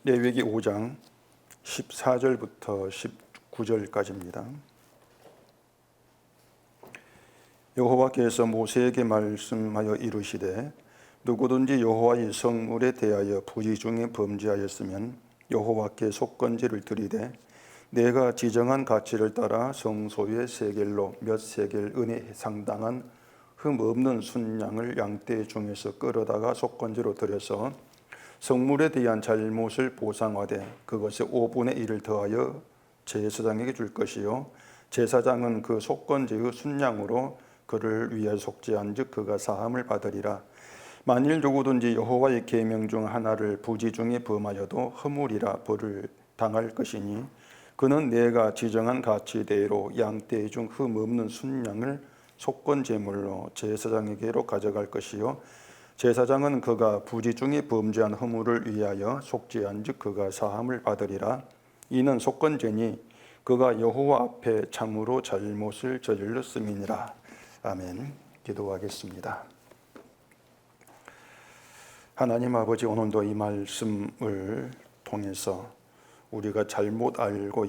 레위기 5장 14절부터 19절까지입니다. 여호와께서 모세에게 말씀하여 이르시되 누구든지 여호와의 성물에 대하여 부지 중에 범죄하였으면 여호와께 속건제를 드리되 내가 지정한 가치를 따라 성소의 세겔로 몇 세겔 은에 상당한 흠 없는 순양을 양떼 중에서 끌어다가 속건제로 드려서 성물에 대한 잘못을 보상하되 그것에 5분의 1을 더하여 제사장에게 줄 것이요 제사장은 그 속건제의 순양으로 그를 위하여 속죄한즉 그가 사함을 받으리라. 만일 누구든지 여호와의 계명 중 하나를 부지 중에 범하여도 허물이라 벌을 당할 것이니 그는 내가 지정한 가치대로 양떼 중 흠 없는 순양을 속건제물로 제사장에게로 가져갈 것이요 제사장은 그가 부지 중에 범죄한 허물을 위하여 속죄한즉 그가 사함을 받으리라. 이는 속건제니 그가 여호와 앞에 참으로 잘못을 저질렀음이니라. 아멘. 기도하겠습니다. 하나님 아버지, 오늘도 이 말씀을 통해서 우리가 잘못 알고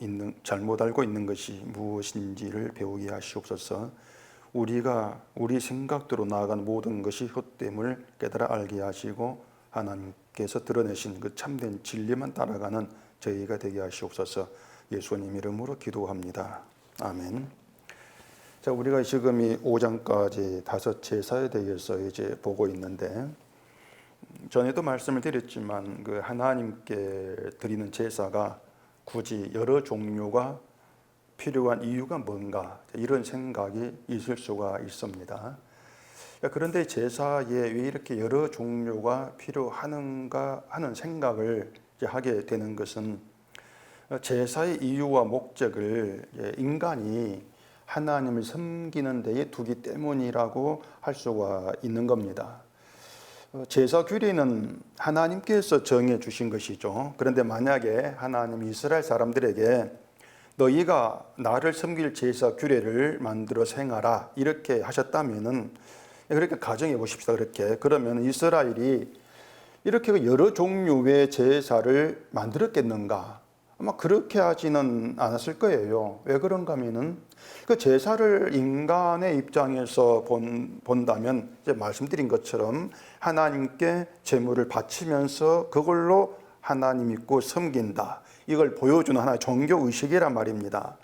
있는 것이 무엇인지를 배우게 하시옵소서. 우리가 우리 생각대로 나아간 모든 것이 헛됨을 깨달아 알게 하시고 하나님께서 드러내신 그 참된 진리만 따라가는 저희가 되게 하시옵소서. 예수님 이름으로 기도합니다. 아멘. 자, 우리가 지금 이 5장까지 5 제사에 대해서 이제 보고 있는데, 전에도 말씀을 드렸지만 그 하나님께 드리는 제사가 굳이 여러 종류가 필요한 이유가 뭔가, 이런 생각이 있을 수가 있습니다. 그런데 제사에 왜 이렇게 여러 종류가 필요하는가 하는 생각을 하게 되는 것은 제사의 이유와 목적을 인간이 하나님을 섬기는 데에 두기 때문이라고 할 수가 있는 겁니다. 제사 규례는 하나님께서 정해 주신 것이죠. 그런데 만약에 하나님 이스라엘 사람들에게 너희가 나를 섬길 제사 규례를 만들어서 행하라 이렇게 하셨다면은, 그렇게 가정해 보십시다. 그러면 이스라엘이 이렇게 여러 종류의 제사를 만들었겠는가? 아마 그렇게 하지는 않았을 거예요. 왜 그런가 하면은 그 제사를 인간의 입장에서 본다면 이제 말씀드린 것처럼 하나님께 제물을 바치면서 그걸로 하나님 믿고 섬긴다, 이걸 보여주는 하나의 종교 의식이란 말입니다.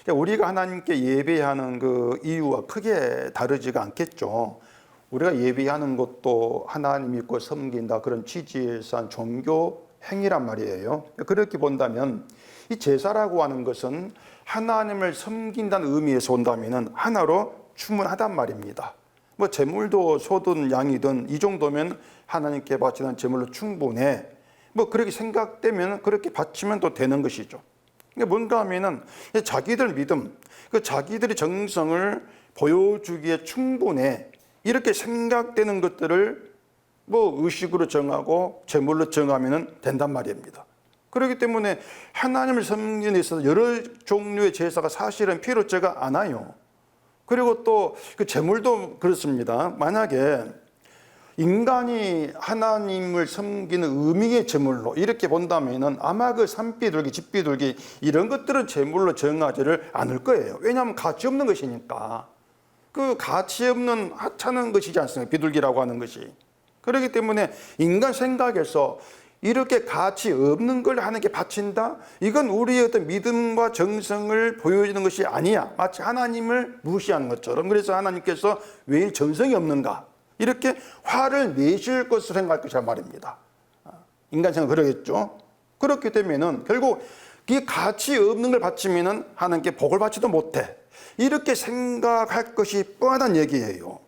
우리가 하나님께 예배하는 그 이유와 크게 다르지가 않겠죠. 우리가 예배하는 것도 하나님 믿고 섬긴다, 그런 취지에서 한 종교 행위란 말이에요. 그렇게 본다면 이 제사라고 하는 것은 하나님을 섬긴다는 의미에서 온다면 하나로 충분하단 말입니다. 뭐 제물도 소든 양이든 이 정도면 하나님께 바치는 제물로 충분해, 뭐 그렇게 생각되면 그렇게 바치면 또 되는 것이죠. 뭔가 하면은 자기들 믿음, 그 자기들의 정성을 보여주기에 충분해, 이렇게 생각되는 것들을 뭐 의식으로 정하고 제물로 정하면 된단 말입니다. 그렇기 때문에 하나님을 섬기는 데 있어서 여러 종류의 제사가 사실은 필요치가 않아요. 그리고 또 그 제물도 그렇습니다. 만약에 인간이 하나님을 섬기는 의미의 제물로 이렇게 본다면은 아마 그 산비둘기, 집비둘기 이런 것들은 제물로 정하지를 않을 거예요. 왜냐하면 가치 없는 것이니까. 그 가치 없는 하찮은 것이지 않습니까? 비둘기라고 하는 것이. 그렇기 때문에 인간 생각에서 이렇게 가치 없는 걸 하나님께 바친다? 이건 우리의 어떤 믿음과 정성을 보여주는 것이 아니야. 마치 하나님을 무시하는 것처럼. 그래서 하나님께서 왜 정성이 없는가? 이렇게 화를 내실 것으로 생각할 것이란 말입니다. 인간 생각 그러겠죠. 그렇기 때문에는 결국 이 가치 없는 걸 바치면은 하나님께 복을 받지도 못해, 이렇게 생각할 것이 뻔한 얘기예요.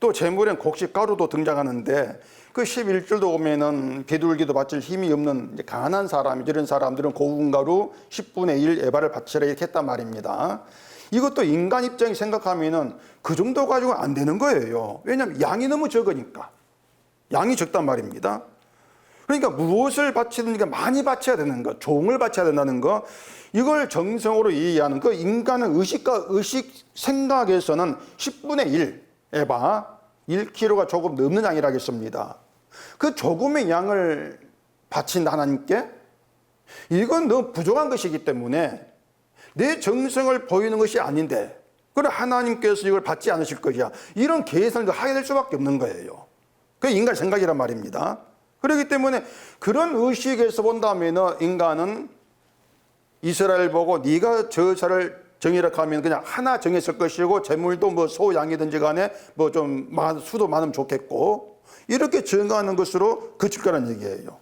또 제물엔 곡식 가루도 등장하는데 그 11절도 보면은 비둘기도 바칠 힘이 없는 가난한 사람, 이런 사람들은 고운 가루 10분의 1 에바를 바치라 이렇게 했단 말입니다. 이것도 인간 입장에 생각하면은 그 정도 가지고는 안 되는 거예요. 왜냐하면 양이 너무 적으니까. 양이 적단 말입니다. 그러니까 무엇을 바치든가 많이 바쳐야 되는 것, 종을 바쳐야 된다는 것, 이걸 정성으로 이해하는 거, 인간은 의식 생각에서는 10분의 1 에바 1kg가 조금 넘는 양이라겠습니다. 그 조금의 양을 바친다 하나님께? 이건 너무 부족한 것이기 때문에 내 정성을 보이는 것이 아닌데 그래 하나님께서 이걸 받지 않으실 것이야. 이런 계산을 하게 될 수밖에 없는 거예요. 그게 인간 생각이란 말입니다. 그렇기 때문에 그런 의식에서 본다면 인간은 이스라엘 보고 네가 저 자를 정의라 하면 그냥 하나 정했을 것이고 재물도 뭐 소 양이든지 간에 뭐 좀 수도 많으면 좋겠고 이렇게 정하는 것으로 그칠 거란 얘기예요.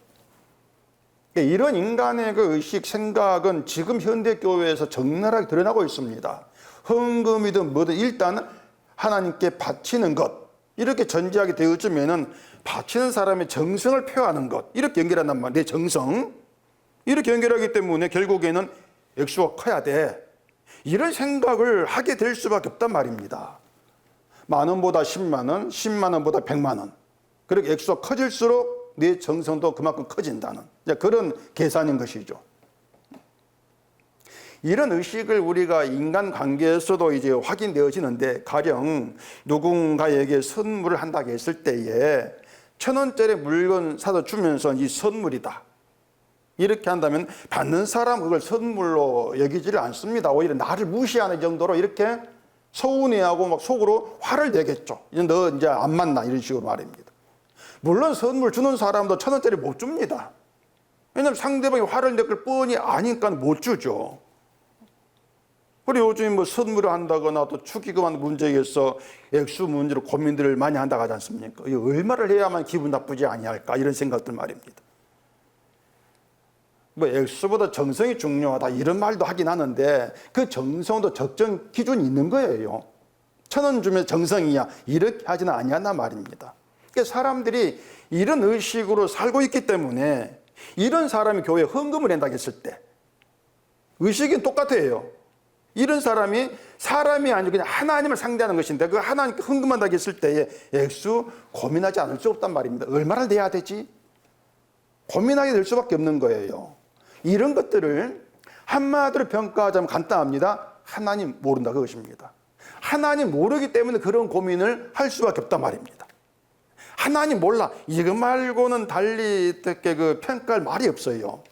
이런 인간의 그 의식 생각은 지금 현대 교회에서 적나라하게 드러나고 있습니다. 헌금이든 뭐든 일단 하나님께 바치는 것 이렇게 전제하게 되어지면은 바치는 사람의 정성을 표하는 것 이렇게 연결한단 말이에요. 내 정성 이렇게 연결하기 때문에 결국에는 액수가 커야 돼. 이런 생각을 하게 될 수밖에 없단 말입니다. 10,000원보다 100,000원, 100,000원보다 100,000원. 그렇게 액수가 커질수록 내 정성도 그만큼 커진다는 그런 계산인 것이죠. 이런 의식을 우리가 인간관계에서도 이제 확인되어지는데 가령 누군가에게 선물을 한다고 했을 때에 1,000원짜리 물건 사다 주면서 이 선물이다. 이렇게 한다면 받는 사람은 그걸 선물로 여기지를 않습니다. 오히려 나를 무시하는 정도로 이렇게 서운해하고 막 속으로 화를 내겠죠. 너 이제 안 만나 이런 식으로 말입니다. 물론 선물 주는 사람도 1,000원짜리 못 줍니다. 왜냐하면 상대방이 화를 낼 걸 뻔히 아니까 못 주죠. 그리고 요즘 뭐 선물을 한다거나 또 축의금 문제에서 액수 문제로 고민들을 많이 한다고 하지 않습니까? 이 얼마를 해야만 기분 나쁘지 아니할까 이런 생각들 말입니다. 뭐 액수보다 정성이 중요하다 이런 말도 하긴 하는데 그 정성도 적정 기준이 있는 거예요. 1,000원 주면 정성이야 이렇게 하지는 아니한단 말입니다. 그러니까 사람들이 이런 의식으로 살고 있기 때문에 이런 사람이 교회에 헌금을 한다고 했을 때 의식은 똑같아요. 이런 사람이 아니고 그냥 하나님을 상대하는 것인데 그 하나님께 헌금한다고 했을 때에 액수 고민하지 않을 수 없단 말입니다. 얼마를 내야 되지? 고민하게 될 수밖에 없는 거예요. 이런 것들을 한마디로 평가하자면 간단합니다. 하나님 모른다 그것입니다. 하나님 모르기 때문에 그런 고민을 할 수밖에 없단 말입니다. 하나님 몰라. 이거 말고는 달리 어떻게 그 평가할 말이 없어요.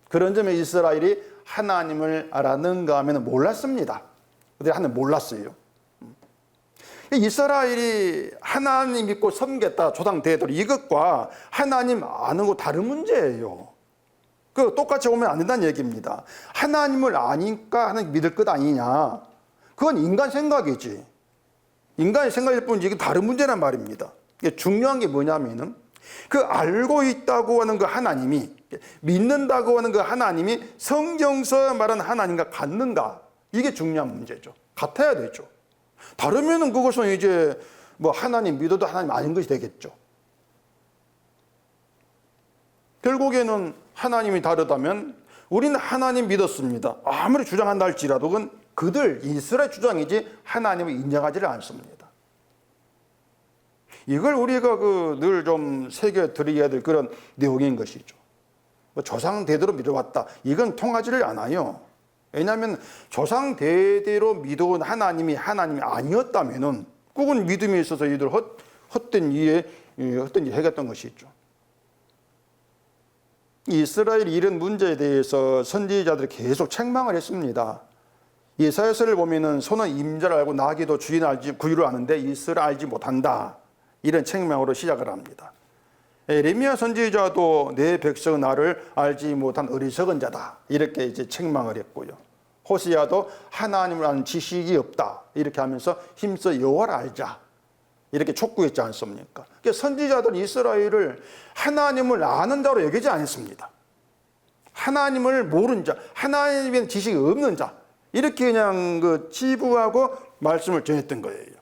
그런 점에 이스라엘이 하나님을 알았는가 하면 몰랐습니다. 근데 하나님 몰랐어요. 이스라엘이 하나님 믿고 섬겼다 조상대대로 이것과 하나님 아는 거 다른 문제예요. 그 똑같이 오면 안 된다는 얘기입니다. 하나님을 아니까 하나님 믿을 것 아니냐. 그건 인간 생각이지. 인간의 생각일 뿐이지 이게 다른 문제란 말입니다. 이게 중요한 게 뭐냐면은 그 알고 있다고 하는 그 하나님이 믿는다고 하는 그 하나님이 성경서 말하는 하나님과 같는가? 이게 중요한 문제죠. 같아야 되죠. 다르면은 그것은 이제 뭐 하나님 믿어도 하나님 아닌 것이 되겠죠. 결국에는 하나님이 다르다면 우리는 하나님 믿었습니다. 아무리 주장한다 할지라도 그건 그들 이스라엘 주장이지 하나님을 인정하지를 않습니다. 이걸 우리가 늘 좀 새겨드려야 될 그런 내용인 것이죠. 조상 대대로 믿어왔다. 이건 통하지를 않아요. 왜냐하면 조상 대대로 믿어온 하나님이 아니었다면은 그건 믿음에 있어서 이들 헛된 이해, 헛된 일을 해갔던 것이죠. 이스라엘이 이런 문제에 대해서 선지자들이 계속 책망을 했습니다. 예사야서를 보면은 소는 임자를 알고 나귀도 구유를 아는데 이스라엘 알지 못한다. 이런 책망으로 시작을 합니다. 에레미야 선지자도 내 백성은 나를 알지 못한 어리석은 자다. 이렇게 이제 책망을 했고요. 호세아도 하나님을 아는 지식이 없다. 이렇게 하면서 힘써 여호와를 알자. 이렇게 촉구했지 않습니까? 그러니까 선지자들은 이스라엘을 하나님을 아는 자로 여기지 않았습니다. 하나님을 모르는 자, 하나님의 지식이 없는 자. 이렇게 그냥 치부하고 말씀을 전했던 거예요.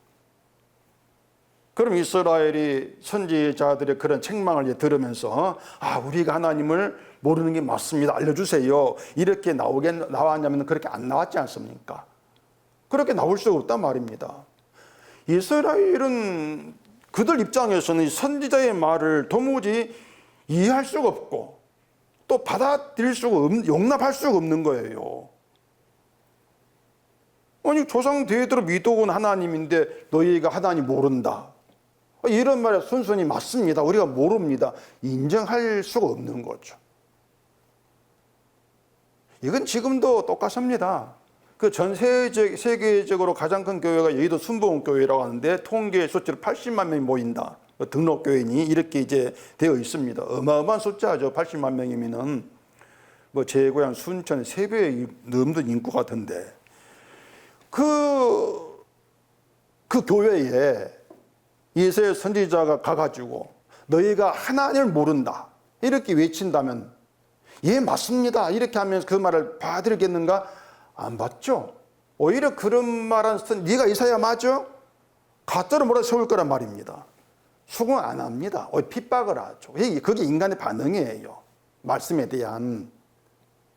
그럼 이스라엘이 선지자들의 그런 책망을 들으면서 우리가 하나님을 모르는 게 맞습니다. 알려주세요. 이렇게 나왔냐면 그렇게 안 나왔지 않습니까? 그렇게 나올 수가 없단 말입니다. 이스라엘은 그들 입장에서는 선지자의 말을 도무지 이해할 수가 없고 또 받아들일 수가 용납할 수가 없는 거예요. 아니 조상 대대로 믿어온 하나님인데 너희가 하나님 모른다. 이런 말에 순순히 맞습니다. 우리가 모릅니다. 인정할 수가 없는 거죠. 이건 지금도 똑같습니다. 그 전 세계적으로 가장 큰 교회가 여의도 순복음교회라고 하는데 통계 수치로 80만 명이 모인다. 등록 교인이 이렇게 이제 되어 있습니다. 어마어마한 숫자죠. 80만 명이면은 뭐 제 고향 순천 3배에 넘는 인구 같은데 그 교회에 이스라엘 선지자가 가가지고 너희가 하나님을 모른다 이렇게 외친다면 예 맞습니다 이렇게 하면서 그 말을 받아들이겠는가? 안 받죠. 오히려 그런 말한 네가 이사야 맞아? 가짜로 몰아 세울 거란 말입니다. 수긍 안 합니다. 오히려 핍박을 하죠. 그게 인간의 반응이에요. 말씀에 대한.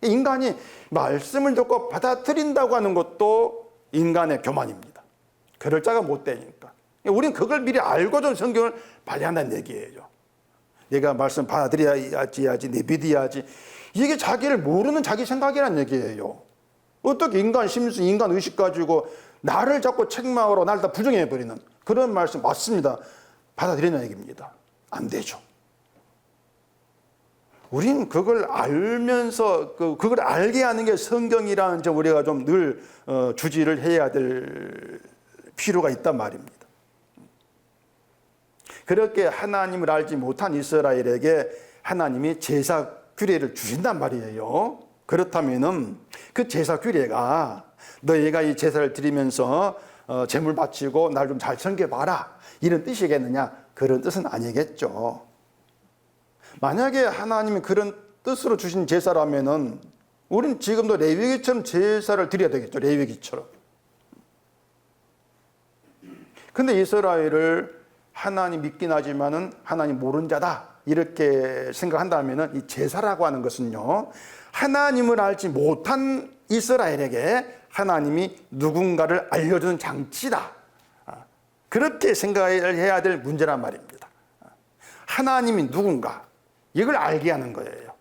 인간이 말씀을 듣고 받아들인다고 하는 것도 인간의 교만입니다. 그럴 자가 못 되니까. 우리는 그걸 미리 알고 좀 성경을 발휘한다는 얘기예요. 내가 말씀 받아들여야지, 내비둬야지. 이게 자기를 모르는 자기 생각이라는 얘기예요. 어떻게 인간 심수, 인간 의식 가지고 나를 자꾸 책망으로 나를 다 부정해버리는 그런 말씀 맞습니다. 받아들이는 얘기입니다. 안 되죠. 우리는 그걸 알면서 그걸 알게 하는 게 성경이라는 점 우리가 좀 늘 주지를 해야 될 필요가 있단 말입니다. 그렇게 하나님을 알지 못한 이스라엘에게 하나님이 제사 규례를 주신단 말이에요. 그렇다면은 그 제사 규례가 너희가 이 제사를 드리면서 제물 바치고 날 좀 잘 섬겨봐라 이런 뜻이겠느냐? 그런 뜻은 아니겠죠. 만약에 하나님이 그런 뜻으로 주신 제사라면은 우리는 지금도 레위기처럼 제사를 드려야 되겠죠. 레위기처럼. 근데 이스라엘을 하나님 믿긴 하지만은 하나님 모르는 자다 이렇게 생각한다면은 이 제사라고 하는 것은요 하나님을 알지 못한 이스라엘에게 하나님이 누군가를 알려주는 장치다. 그렇게 생각을 해야 될 문제란 말입니다. 하나님이 누군가 이걸 알게 하는 거예요.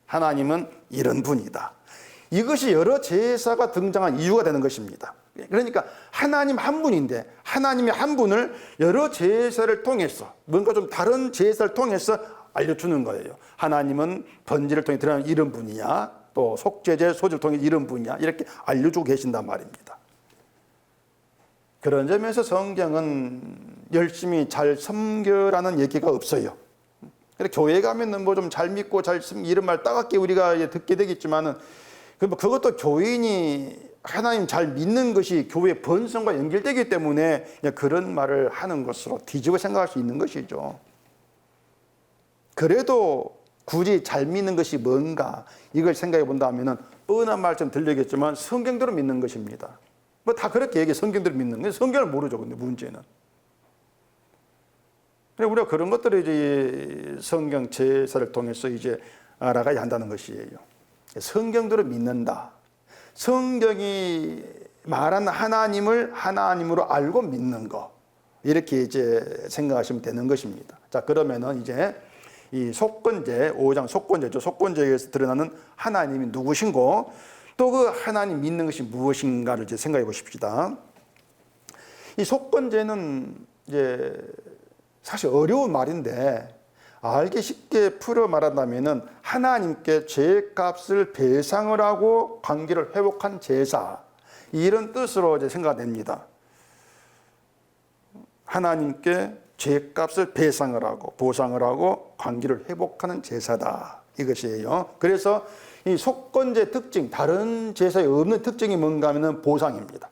하나님은 이런 분이다. 이것이 여러 제사가 등장한 이유가 되는 것입니다. 그러니까 하나님 한 분인데 하나님의 한 분을 여러 제사를 통해서 뭔가 좀 다른 제사를 통해서 알려주는 거예요. 하나님은 번제를 통해 드러나는 이런 분이야. 또 속죄제, 소제를 통해 이런 분이야. 이렇게 알려주고 계신단 말입니다. 그런 점에서 성경은 열심히 잘 섬겨라는 얘기가 없어요. 교회 가면은 뭐 좀 잘 믿고 잘 이런 말 따갑게 우리가 듣게 되겠지만은 그것도 교인이 하나님 잘 믿는 것이 교회 번성과 연결되기 때문에 그런 말을 하는 것으로 뒤집어 생각할 수 있는 것이죠. 그래도 굳이 잘 믿는 것이 뭔가 이걸 생각해 본다면은 뻔한 말처럼 들리겠지만 성경대로 믿는 것입니다. 뭐 다 그렇게 얘기해. 성경대로 믿는 거예요. 성경을 모르죠. 근데 문제는. 우리가 그런 것들을 이제 성경 제사를 통해서 이제 알아가야 한다는 것이에요. 성경대로 믿는다. 성경이 말하는 하나님을 하나님으로 알고 믿는 거. 이렇게 이제 생각하시면 되는 것입니다. 자, 그러면은 이제 이 속건제, 5장 속건제죠. 속건제에서 드러나는 하나님이 누구신고 또 그 하나님 믿는 것이 무엇인가를 이제 생각해 보십시다. 이 속건제는 이제 사실 어려운 말인데 알기 쉽게 풀어 말한다면은 하나님께 죄값을 배상을 하고 관계를 회복한 제사 이런 뜻으로 이제 생각됩니다. 하나님께 죄값을 배상을 하고 보상을 하고 관계를 회복하는 제사다 이것이에요. 그래서 이 속건제 특징 다른 제사에 없는 특징이 뭔가 하면은 보상입니다.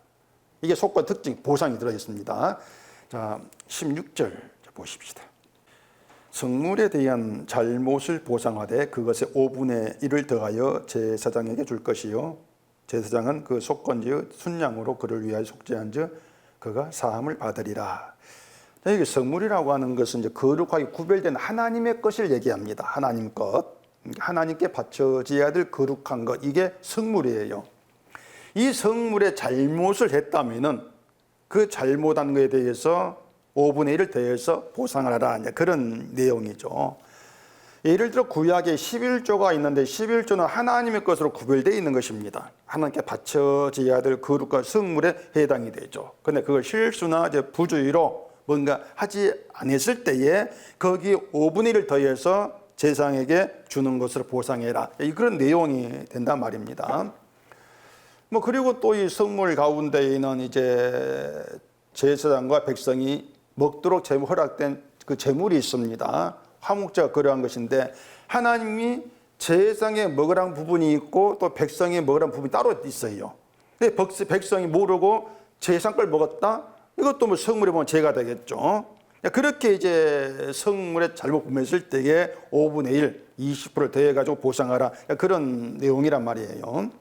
이게 속건 특징 보상이 들어 있습니다. 자, 16절 보십시다. 성물에 대한 잘못을 보상하되 그것의 5분의 1을 더하여 제사장에게 줄 것이요 제사장은 그 속건제의 순양으로 그를 위하여 속죄한즉 그가 사함을 받으리라. 여기 성물이라고 하는 것은 이제 거룩하게 구별된 하나님의 것을 얘기합니다. 하나님 것, 하나님께 바쳐져야 될 거룩한 것, 이게 성물이에요. 이 성물에 잘못을 했다면은 그 잘못한 것에 대해서 5분의 1을 더해서 보상을 하라. 그런 내용이죠. 예를 들어 구약에 11조가 있는데 11조는 하나님의 것으로 구별되어 있는 것입니다. 하나님께 바쳐져야 될 거룩한 성물에 해당이 되죠. 그런데 그걸 실수나 이제 부주의로 뭔가 하지 않았을 때에 거기 5분의 1을 더해서 제사장에게 주는 것으로 보상해라. 그런 내용이 된단 말입니다. 뭐 그리고 또 이 성물 가운데에는 이제 제사장과 백성이 먹도록 허락된 그 제물이 있습니다. 화목제가 그러한 것인데 하나님이 제사장에 먹으라는 부분이 있고 또 백성에 먹으라는 부분이 따로 있어요. 근데 백성이 모르고 제사장 걸 먹었다? 이것도 뭐 성물에 보면 죄가 되겠죠. 그렇게 이제 성물에 잘못 범했을 때에 5분의 1, 20%를 더해가지고 보상하라. 그런 내용이란 말이에요.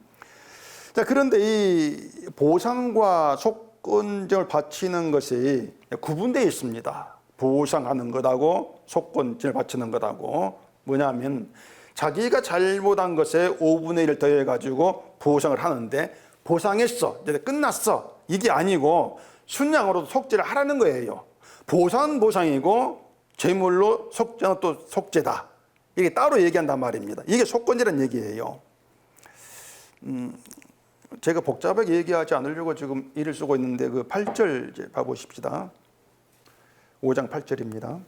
자, 그런데 이 보상과 속건제를 바치는 것이 구분되어 있습니다. 보상하는 것하고 속건제를 바치는 것하고 뭐냐면 자기가 잘못한 것에 5분의 1을 더해가지고 보상을 하는데 보상했어, 이제 끝났어, 이게 아니고 순양으로도 속죄를 하라는 거예요. 보상은 보상이고 제물로 속죄는 또 속죄다. 이게 따로 얘기한단 말입니다. 이게 속건제라는 얘기예요. 제가 복잡하게 얘기하지 않으려고 지금 일을 쓰고 있는데 그 8절 이제 봐보십시다. 5장 8절입니다.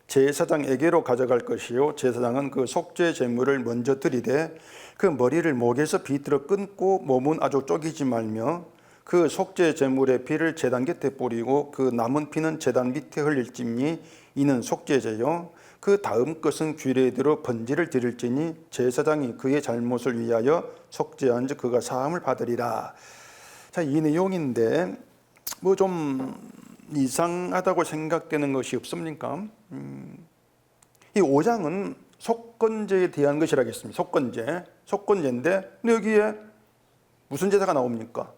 제사장에게로 가져갈 것이요 제사장은 그 속죄 제물을 먼저 드리되 그 머리를 목에서 비틀어 끊고 몸은 아주 쪼개지 말며 그 속죄 제물의 피를 제단 곁에 뿌리고 그 남은 피는 제단 밑에 흘릴지니 이는 속죄제요 그 다음 것은 규례대로 번제를 드릴지니 제사장이 그의 잘못을 위하여 속죄한 즉 그가 사함을 받으리라. 자, 이 내용인데 뭐 좀 이상하다고 생각되는 것이 없습니까? 이 5장은 속건제에 대한 것이라겠습니다. 속건제인데 근데 여기에 무슨 제사가 나옵니까?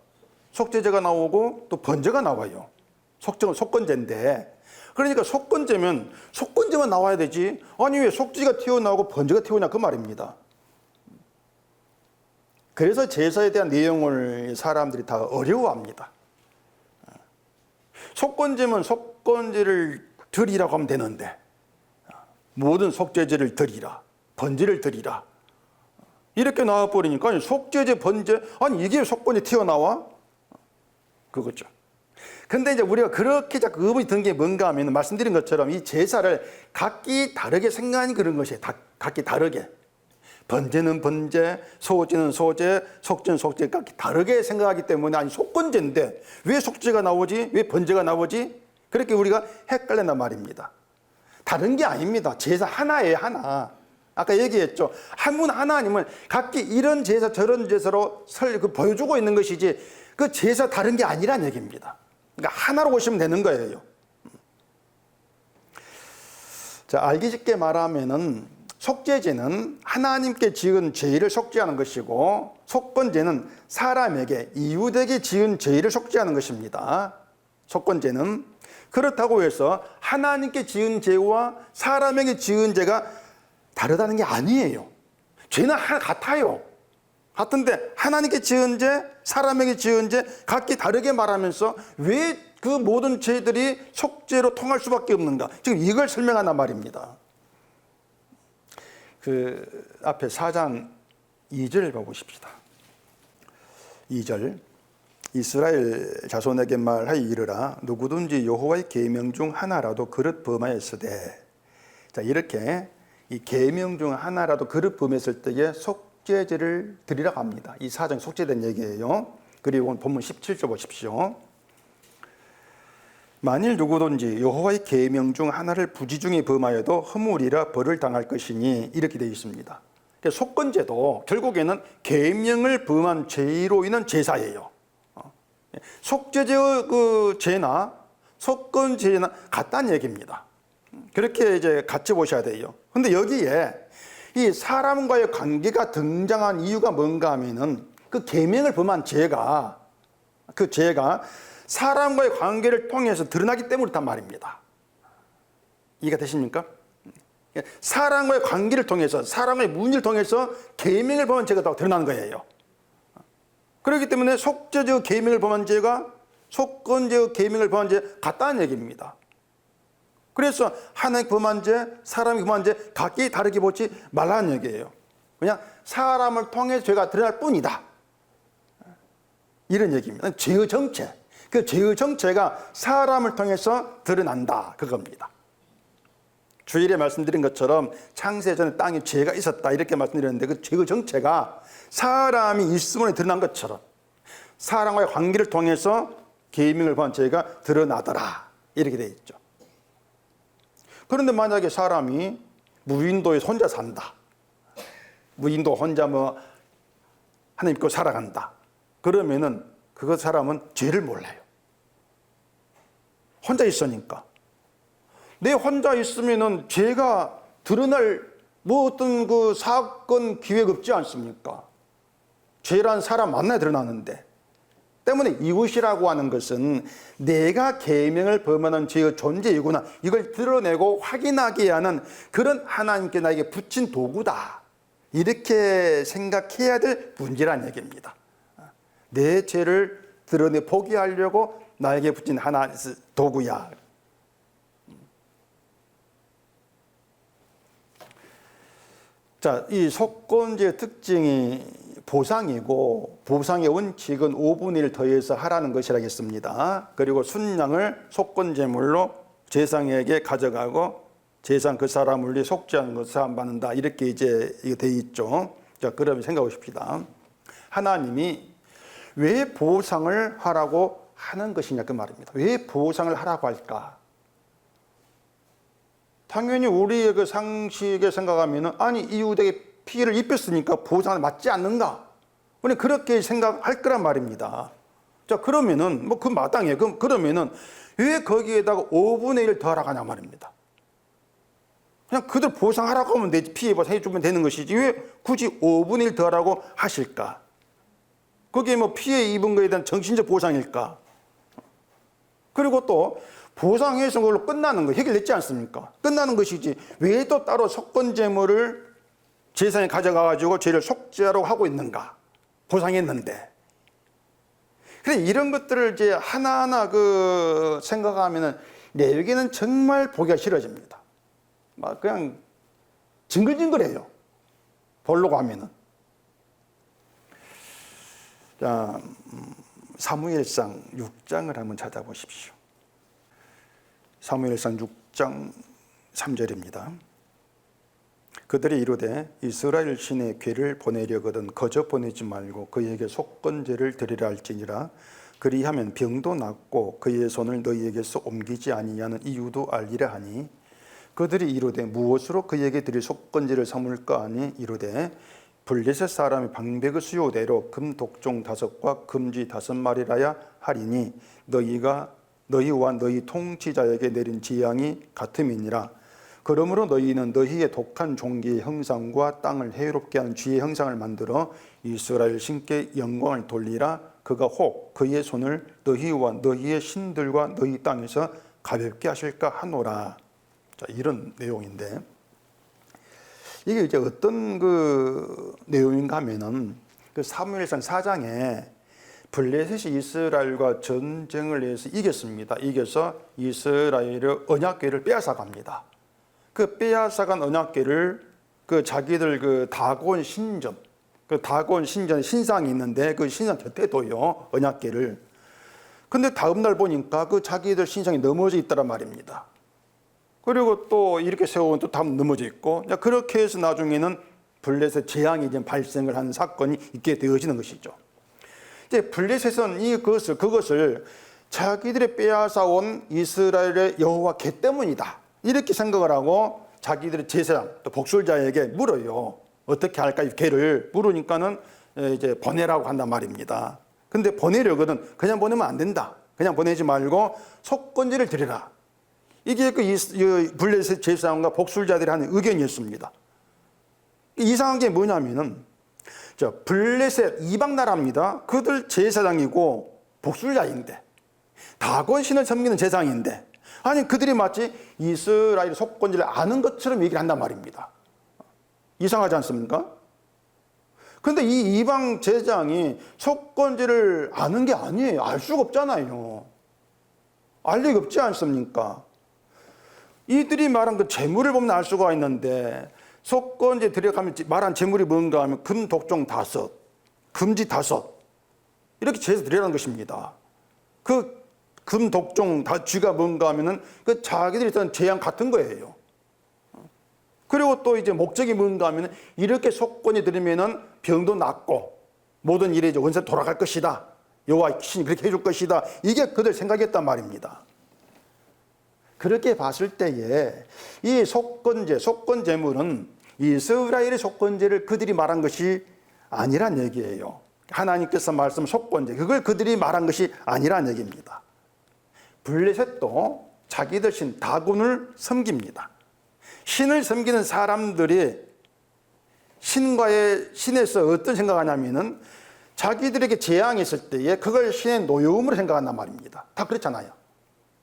속죄제가 나오고 또 번제가 나와요. 속건제인데 그러니까 속건제만 나와야 되지 아니 왜 속죄가 튀어나오고 번제가 튀어나오냐 그 말입니다. 그래서 제사에 대한 내용을 사람들이 다 어려워합니다. 속건제면 속건제를 드리라고 하면 되는데 모든 속죄제를 드리라, 번제를 드리라 이렇게 나와버리니까 아니, 속죄제, 번제 아니 이게 속건제 튀어나와? 그거죠. 근데 이제 우리가 그렇게 자꾸 의문이 든 게 뭔가 하면 말씀드린 것처럼 이 제사를 각기 다르게 생각하는 그런 것이에요. 각기 다르게. 번제는 번제, 소제는 소제, 속죄는 속제 각기 다르게 생각하기 때문에 아니 속건제인데 왜 속죄가 나오지? 왜 번제가 나오지? 그렇게 우리가 헷갈린단 말입니다. 다른 게 아닙니다. 제사 하나예요, 하나. 아까 얘기했죠. 한 분 하나님은 각기 이런 제사 저런 제사로 보여주고 있는 것이지 그 제사 다른 게 아니란 얘기입니다. 그러니까 하나로 보시면 되는 거예요. 자, 알기 쉽게 말하면은 속죄제는 하나님께 지은 죄를 속죄하는 것이고 속건제는 사람에게 이웃에게 지은 죄를 속죄하는 것입니다. 속건제는 그렇다고 해서 하나님께 지은 죄와 사람에게 지은 죄가 다르다는 게 아니에요. 죄는 같아요. 같은데 하나님께 지은 죄, 사람에게 지은 죄 각기 다르게 말하면서 왜 그 모든 죄들이 속죄로 통할 수밖에 없는가? 지금 이걸 설명한단 말입니다. 그 앞에 4장 2절 봐보십시다. 2절 이스라엘 자손에게 말하여 이르라 누구든지 여호와의 계명 중 하나라도 그릇 범하였으되 자 이렇게 이 계명 중 하나라도 그릇 범했을 때에 속죄제를 드리라고 합니다. 이 4장 속죄된 얘기예요. 그리고 본문 17절 보십시오. 만일 누구든지 여호와의 계명 중 하나를 부지중에 범하여도 허물이라 벌을 당할 것이니 이렇게 되어 있습니다. 그러니까 속건제도 결국에는 계명을 범한 죄로 인한 제사예요. 속죄제의 그 죄나 속건제나 같다는 얘기입니다. 그렇게 이제 같이 보셔야 돼요. 근데 여기에 이 사람과의 관계가 등장한 이유가 뭔가 하면은 그 계명을 범한 죄가 그 죄가 사람과의 관계를 통해서 드러나기 때문이란 말입니다. 이해가 되십니까? 사람과의 관계를 통해서 사람의 문의를 통해서 계명을 범한 죄가 더 드러나는 거예요. 그렇기 때문에 속죄제의 계명을 범한 죄가 속건제의 계명을 범한 죄 같다는 얘기입니다. 그래서 하나님 범한 죄, 사람이 범한 죄 각기 다르게 보지 말라는 얘기예요. 그냥 사람을 통해 죄가 드러날 뿐이다. 이런 얘기입니다. 죄의 정체. 그 죄의 정체가 사람을 통해서 드러난다, 그겁니다. 주일에 말씀드린 것처럼 창세전에 땅에 죄가 있었다 이렇게 말씀드렸는데, 그 죄의 정체가 사람이 있음으로 드러난 것처럼 사람과의 관계를 통해서 계명을 범한 죄가 드러나더라, 이렇게 되어 있죠. 그런데 만약에 사람이 무인도에 혼자 산다, 무인도 혼자 하나님 믿고 살아간다, 그러면은 그 사람은 죄를 몰라요. 혼자 있으니까. 내 혼자 있으면은 죄가 드러날 어떤 그 사건 기회가 없지 않습니까? 죄란 사람 만나야 드러나는데. 때문에 이웃이라고 하는 것은 내가 계명을 범하는 죄의 존재이구나, 이걸 드러내고 확인하게 하는 그런 하나님께 나에게 붙인 도구다, 이렇게 생각해야 될 문제란 얘기입니다. 내 죄를 드러내 포기하려고 나에게 붙인 하나의 도구야. 자, 이 속건죄의 특징이 보상이고, 보상의 원칙은 5분의 1 더해서 하라는 것이라겠습니다. 그리고 순양을 속건제물로 제사장에게 가져가고 제사장 그 사람을 위해 속죄 하는 것을 사함받는다, 이렇게 이제 되어 있죠. 자, 그러면 생각해 보십시다. 하나님이 왜 보상을 하라고 하는 것이냐, 그 말입니다. 왜 보상을 하라고 할까? 당연히 우리의 그 상식에 생각하면은, 아니, 이웃에게 피해를 입혔으니까 보상을 맞지 않는가? 우리 그렇게 생각할 거란 말입니다. 자, 그러면은 그 마땅해. 그러면은 왜 거기에다가 5분의 1 더하라고 하냐 말입니다. 그냥 그들 보상하라고 하면 되지, 피해 해주면 되는 것이지 왜 굳이 5분의 1 더하라고 하실까? 그게 피해 입은 거에 대한 정신적 보상일까? 그리고 또 보상해서 그걸로 끝나는 거, 해결됐지 않습니까? 끝나는 것이지 왜 또 따로 속건제물을 제사장에 가져가가지고 죄를 속죄하라고 하고 있는가? 보상했는데. 그래, 이런 것들을 이제 하나하나 생각하면은 내에게는 정말 보기가 싫어집니다. 막 그냥 징글징글해요, 보려고 하면은. 자, 사무엘상 6장을 한번 찾아보십시오. 사무엘상 6장 3절입니다. 그들이 이르되 이스라엘 신의 괴를 보내려거든 거저 보내지 말고 그에게 속건제를 드리라 할지니라. 그리하면 병도 낫고 그의 손을 너희에게서 옮기지 아니하는 이유도 알리라 하니, 그들이 이르되 무엇으로 그에게 드릴 속건제를 삼을까 하니 이르되 블레셋 사람의 방백의 수요대로 금 독종 5과 금쥐 5마리라야 하리니 너희와 너희 통치자에게 내린 재앙이 같음이니라. 그러므로 너희는 너희의 독한 종기의 형상과 땅을 해롭게 하는 쥐의 형상을 만들어 이스라엘 신께 영광을 돌리라. 그가 혹 그의 손을 너희와 너희의 신들과 너희 땅에서 가볍게 하실까 하노라. 자, 이런 내용인데, 이게 이제 어떤 내용인가 하면은 사무엘상 4장에 블레셋이 이스라엘과 전쟁을 해서 이겼습니다. 이겨서 이스라엘의 언약궤를 빼앗아갑니다. 그 빼앗아간 언약궤를 자기들 다곤 신전, 다곤 신전에 신상이 있는데 그 신상 곁에 둬요, 언약궤를. 근데 다음날 보니까 자기들 신상이 넘어져 있더란 말입니다. 그리고 또 이렇게 세우면 또 다음 넘어져 있고, 그렇게 해서 나중에는 블레셋 재앙이 이제 발생을 하는 사건이 있게 되어지는 것이죠. 이제 블레셋은 그것을 자기들이 빼앗아온 이스라엘의 여호와 궤 때문이다, 이렇게 생각을 하고 자기들의 제사장 또 복술자에게 물어요. 어떻게 할까, 이 궤를 물으니까는 이제 보내라고 한단 말입니다. 근데 보내려거든 그냥 보내면 안 된다. 그냥 보내지 말고 속건제를 드리라. 이게 블레셋 제사장과 복술자들이 하는 의견이었습니다. 이상한 게 뭐냐면은, 블레셋 이방 나라입니다. 그들 제사장이고 복술자인데, 다곤 신을 섬기는 제사장인데, 아니 그들이 마치 이스라엘 속건제를 아는 것처럼 얘기를 한단 말입니다. 이상하지 않습니까? 근데 이 이방 제사장이 속건제를 아는 게 아니에요. 알 수가 없잖아요. 알 리가 없지 않습니까? 이들이 말한 재물을 보면 알 수가 있는데, 속건제 들어가면 말한 재물이 뭔가 하면 금 독종 5, 금지 5, 이렇게 제사 드리라는 것입니다. 금독종 다 쥐가 뭔가 하면은 그 자기들이 있던 재앙 같은 거예요. 그리고 또 이제 목적이 뭔가 하면은 이렇게 속건이 들으면은 병도 낫고 모든 일에 이제 원래 돌아갈 것이다. 여호와 신이 그렇게 해줄 것이다. 이게 그들 생각이었단 말입니다. 그렇게 봤을 때에 이 속건제물은 이스라엘의 속건제를 그들이 말한 것이 아니란 얘기예요. 하나님께서 말씀 속건제, 그걸 그들이 말한 것이 아니란 얘기입니다. 블레셋도 자기들 신 다곤을 섬깁니다. 신을 섬기는 사람들이 신에서 어떤 생각하냐면은 자기들에게 재앙이 있을 때에 그걸 신의 노여움으로 생각한단 말입니다. 다 그렇잖아요.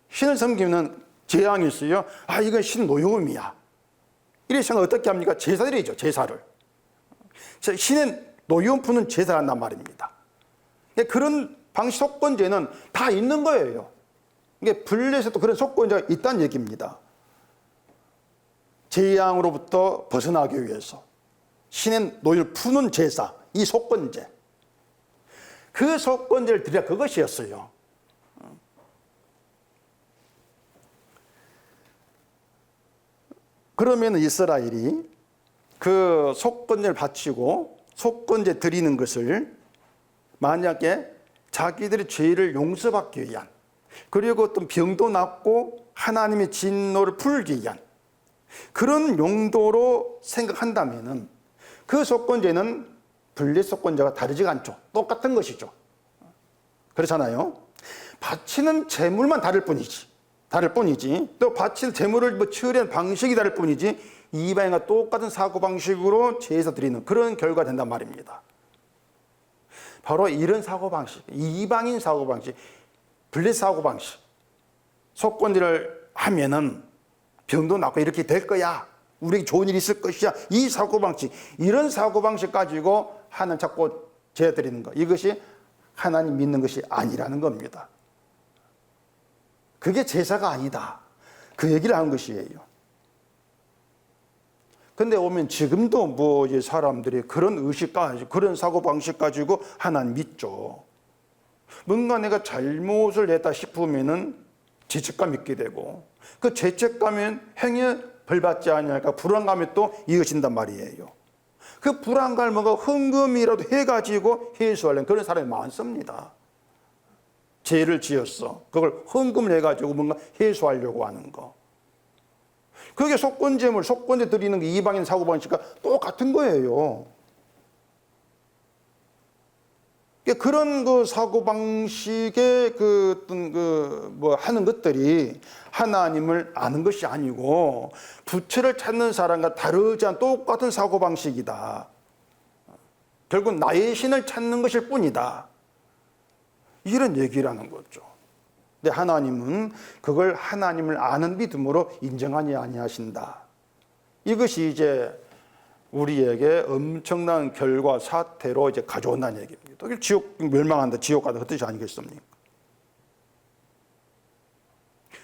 신을 섬기면 재앙이 있어요. 아, 이건 신 노여움이야. 이렇게 생각 어떻게 합니까? 제사드리죠, 제사를. 신의 노여움 푸는 제사를 한단 말입니다. 그런 방식 속건제는 다 있는 거예요. 이게 블레셋도 그런 속건제가 있다는 얘기입니다. 재앙으로부터 벗어나기 위해서 신의 노여움을 푸는 제사, 이 속건제. 그 속건제를 드려 그것이었어요. 그러면 이스라엘이 그 속건제를 바치고 속건제 드리는 것을 만약에 자기들의 죄를 용서받기 위한, 그리고 어떤 병도 낫고 하나님의 진노를 풀기 위한 그런 용도로 생각한다면은 그 속건제는 블레셋 속건제가 다르지가 않죠. 똑같은 것이죠. 그렇잖아요. 바치는 제물만 다를 뿐이지. 또 바치는 제물을 처리하는 방식이 다를 뿐이지 이방인과 똑같은 사고방식으로 제사 드리는 그런 결과가 된단 말입니다. 바로 이런 사고방식, 이방인 사고방식, 블레셋 사고방식, 속건제를 하면은 병도 낫고 이렇게 될 거야, 우리에게 좋은 일이 있을 것이야, 이 사고방식, 이런 사고방식 가지고 하나님 찾고 제사 드리는 것, 이것이 하나님 믿는 것이 아니라는 겁니다. 그게 제사가 아니다, 그 얘기를 하는 것이에요. 근데 오면 지금도 뭐 이제 사람들이 그런 의식 가지고 그런 사고방식 가지고 하나님 믿죠. 뭔가 내가 잘못을 했다 싶으면은 죄책감 있게 되고, 그 죄책감은 행위에 벌받지 않으니까 불안감이 또 이어진단 말이에요. 그 불안감을 뭔가 헌금이라도 해가지고 해소하려는 그런 사람이 많습니다. 죄를 지었어, 그걸 헌금을 해가지고 뭔가 해소하려고 하는 거. 그게 속건제물, 속건제 드리는 게 이방인 사고방식과 똑같은 거예요. 그런 그 사고방식의 하는 것들이 하나님을 아는 것이 아니고 부처를 찾는 사람과 다르지 않은 똑같은 사고방식이다. 결국 나의 신을 찾는 것일 뿐이다. 이런 얘기라는 거죠. 근데 하나님은 그걸 하나님을 아는 믿음으로 인정하지 아니하신다. 이것이 이제 우리에게 엄청난 결과 사태로 이제 가져온다는 얘기입니다. 지옥 멸망한다, 지옥 가다 그 뜻이 아니겠습니까?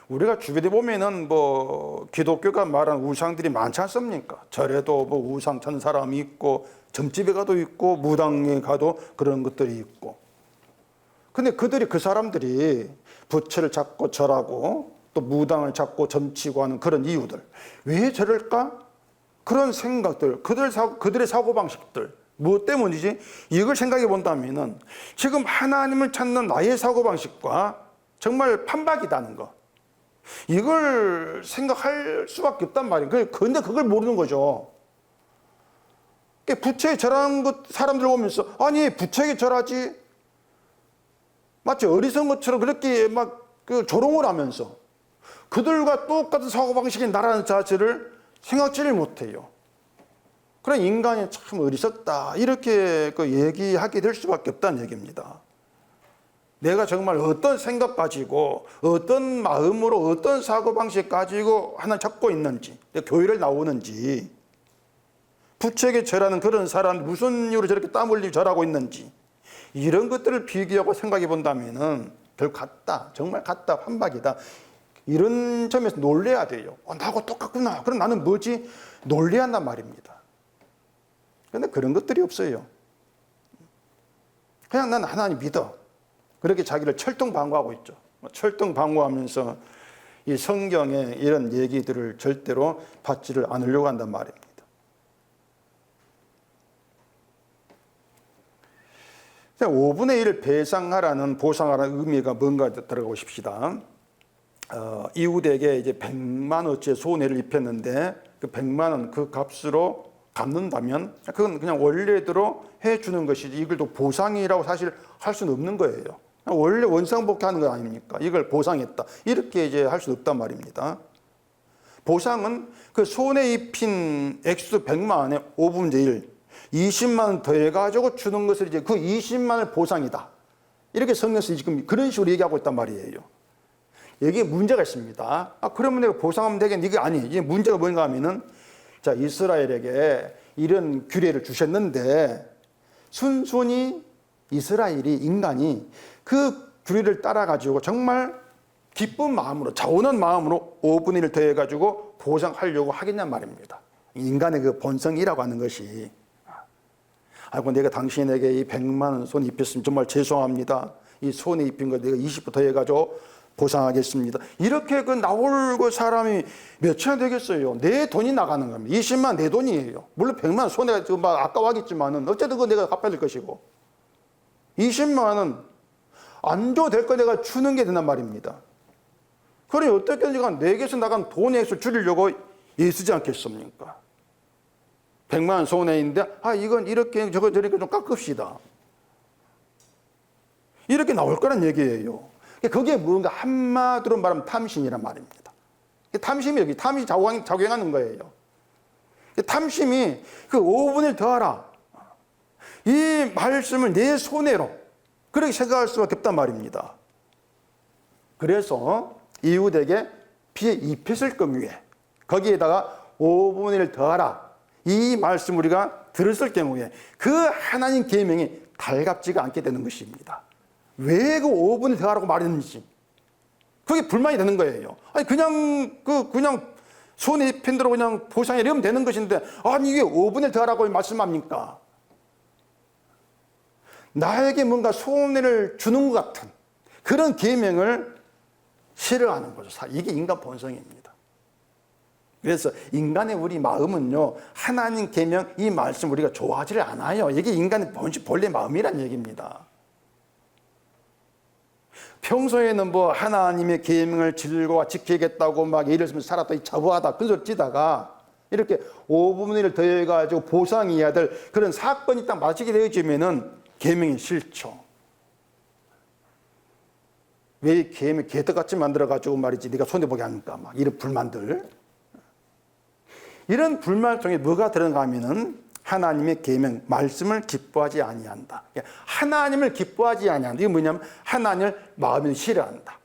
우리가 주변에 보면은 뭐 기독교가 말하는 우상들이 많지 않습니까? 절에도 뭐 우상 찾는 사람이 있고, 점집에 가도 있고, 무당에 가도 그런 것들이 있고. 근데 그 사람들이 부처를 찾고 절하고 또 무당을 찾고 점치고 하는 그런 이유들, 왜 저럴까? 그런 생각들, 그들의 사고방식들, 무엇 때문이지? 이걸 생각해 본다면은 지금 하나님을 찾는 나의 사고방식과 정말 판박이다는 거, 이걸 생각할 수밖에 없단 말이에요. 그런데 그걸 모르는 거죠. 부처에 절하는 사람들 보면서, 아니 부처에게 절하지, 마치 어리석은 것처럼 그렇게 조롱을 하면서 그들과 똑같은 사고방식의 나라는 자체를 생각지를 못해요. 그런 인간이 참 어리석다, 이렇게 얘기하게 될 수밖에 없다는 얘기입니다. 내가 정말 어떤 생각 가지고, 어떤 마음으로, 어떤 사고방식 가지고 하나 찾고 있는지, 교회를 나오는지, 부처에게 절하는 그런 사람 무슨 이유로 저렇게 땀 흘리고 절하고 있는지, 이런 것들을 비교하고 생각해 본다면은 결국 같다, 정말 같다, 판박이다, 이런 점에서 놀래야 돼요. 나하고 똑같구나, 그럼 나는 뭐지? 놀래야 한단 말입니다. 그런데 그런 것들이 없어요. 그냥 난 하나님 믿어, 그렇게 자기를 철통방구하고 있죠. 철등방어하면서 이 성경의 이런 얘기들을 절대로 받지를 않으려고 한단 말입니다. 5분의 1을 배상하라는 보상하라는 의미가 뭔가 들어가 보십시다. 이웃에게 이제 100만 원어치의 손해를 입혔는데 그 100만 원 그 값으로 갚는다면 그건 그냥 원래대로 해주는 것이지 이걸 또 보상이라고 사실 할 수는 없는 거예요. 원래 원상복귀하는 거 아닙니까? 이걸 보상했다. 이렇게 이제 할 수 없단 말입니다. 보상은 그 손해 입힌 액수 100만 원에 5분의 1, 20만 원 더해가지고 주는 것을 이제 그 20만 원을 보상이다. 이렇게 성경에서 지금 그런 식으로 얘기하고 있단 말이에요. 여기에 문제가 있습니다. 그러면 내가 보상하면 되겠네. 이게 아니에요. 이게 문제가 뭔가 하면은 자, 이스라엘에게 이런 규례를 주셨는데 순순히 이스라엘이 인간이 그 규례를 따라가지고 정말 기쁜 마음으로 자원한 마음으로 5분의 1을 더해가지고 보상하려고 하겠냔 말입니다. 인간의 그 본성이라고 하는 것이 아이고 내가 당신에게 이 100만 원 손해 입혔으면 정말 죄송합니다. 이 손해 입힌 거 내가 20% 더해가지고 보상하겠습니다. 이렇게 그 나올 그 사람이 몇이나 되겠어요. 내 돈이 나가는 겁니다. 20만 내 돈이에요. 물론 100만 원 손해가 지금 막 아까워하겠지만은 어쨌든 그거 내가 갚아야 될 것이고 20만 원 안 줘도 될 거 내가 주는 게 된단 말입니다. 그래 어떻게든 내게서 나간 돈의 액수를 줄이려고 애쓰지 않겠습니까? 100만 원 손해인데 이건 이렇게 저렇게 좀 깎읍시다. 이렇게 나올 거란 얘기예요. 그게 뭔가 한마디로 말하면 탐심이란 말입니다. 탐심이 여기 탐심이 작용하는 거예요. 탐심이 그 5분의 1 더하라. 이 말씀을 내 손해로 그렇게 생각할 수밖에 없단 말입니다. 그래서 이웃에게 피해 입혔을 경우에 거기에다가 5분의 1 더하라. 이 말씀 우리가 들었을 경우에 그 하나님 계명이 달갑지가 않게 되는 것입니다. 왜 그 5분의 1 더하라고 말했는지 그게 불만이 되는 거예요. 아니 그냥 손에 입힌 대로 그냥 보상이라면 되는 것인데 아니 이게 5분의 1 더하라고 말씀합니까? 나에게 뭔가 손해를 주는 것 같은 그런 계명을 싫어하는 거죠. 이게 인간 본성입니다. 그래서 인간의 우리 마음은요 하나님 계명 이 말씀 우리가 좋아하지를 않아요. 이게 인간의 본래 마음이란 얘기입니다. 평소에는 뭐 하나님의 계명을 지키고 지키겠다고 막 예를 들면 살았더니 자부하다 큰 소리 치다가 이렇게 5분의 1을 더해가지고 보상해야 될 그런 사건이 딱 마치게 되어지면은 계명이 싫죠. 왜 계명 개떡같이 만들어가지고 말이지 네가 손해보게 하니까 막 이런 불만들. 이런 불만 속에 뭐가 들어가 하면은 하나님의 계명 말씀을 기뻐하지 아니한다. 하나님을 기뻐하지 아니한다. 이게 뭐냐면 하나님을 마음에 싫어한다.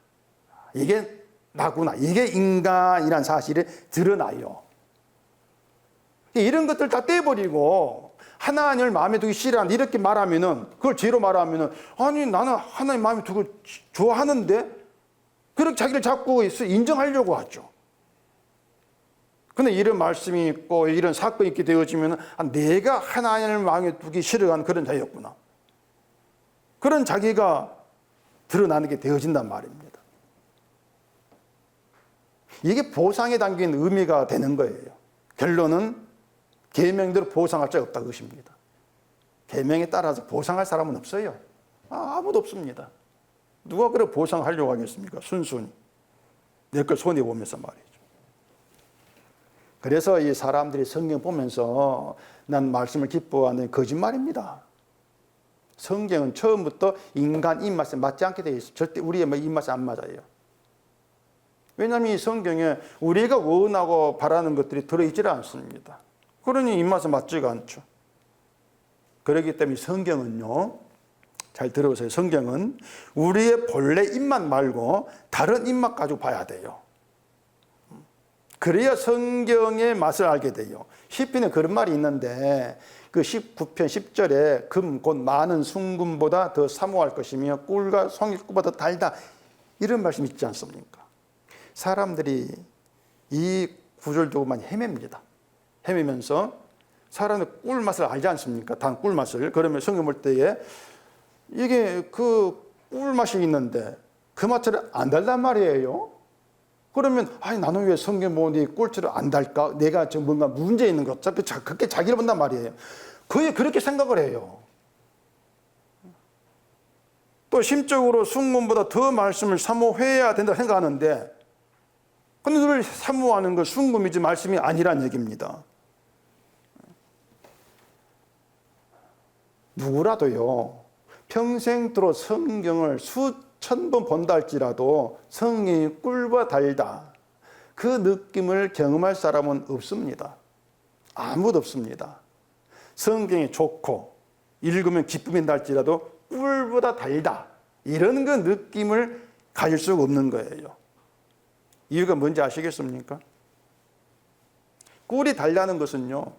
이게 나구나. 이게 인간이란 사실이 드러나요. 이런 것들 다 떼버리고 하나님을 마음에 두기 싫어한다. 이렇게 말하면은 그걸 죄로 말하면은 아니 나는 하나님 마음에 두고 좋아하는데 그렇게 자기를 자꾸 인정하려고 하죠. 근데 이런 말씀이 있고 이런 사건이 있게 되어지면 내가 하나님을 마음에 두기 싫어하는 그런 자였구나. 그런 자기가 드러나는 게 되어진단 말입니다. 이게 보상에 담긴 의미가 되는 거예요. 결론은 계명대로 보상할 자 없다 그것입니다. 계명에 따라서 보상할 사람은 없어요. 아무도 없습니다. 누가 그래 보상하려고 하겠습니까? 순순히 내 걸 손해보면서 말이죠. 그래서 이 사람들이 성경 보면서 난 말씀을 기뻐하는 거짓말입니다. 성경은 처음부터 인간 입맛에 맞지 않게 되어 있어요. 절대 우리의 입맛에 안 맞아요. 왜냐하면 이 성경에 우리가 원하고 바라는 것들이 들어있지 않습니다. 그러니 입맛에 맞지가 않죠. 그렇기 때문에 성경은요, 잘 들어보세요. 성경은 우리의 본래 입맛 말고 다른 입맛 가지고 봐야 돼요. 그래야 성경의 맛을 알게 돼요. 시편에 그런 말이 있는데 그 19편 10절에 금 곧 많은 순금보다 더 사모할 것이며 꿀과 송일꿀보다 달다 이런 말씀이 있지 않습니까? 사람들이 이 구절 두고만 헤맵니다. 헤매면서 사람의 꿀맛을 알지 않습니까? 단 꿀맛을. 그러면 성경 볼 때에 이게 그 꿀맛이 있는데 그 마찰을 안 달란 말이에요. 그러면 아니 나는 왜 성경 보니 꼴찌를 안 달까? 내가 좀 뭔가 문제 있는 것 그렇게 자기를 본단 말이에요. 거의 그렇게 생각을 해요. 또 심적으로 순금보다 더 말씀을 사모해야 된다고 생각하는데 근데 늘 사모하는 건 순금이지 말씀이 아니란 얘기입니다. 누구라도요 평생도록 성경을 수천 번 본다 할지라도 성경이 꿀과 달다 그 느낌을 경험할 사람은 없습니다. 아무도 없습니다. 성경이 좋고 읽으면 기쁨이 난다 할지라도 꿀보다 달다 이런 그 느낌을 가질 수가 없는 거예요. 이유가 뭔지 아시겠습니까? 꿀이 달다는 것은요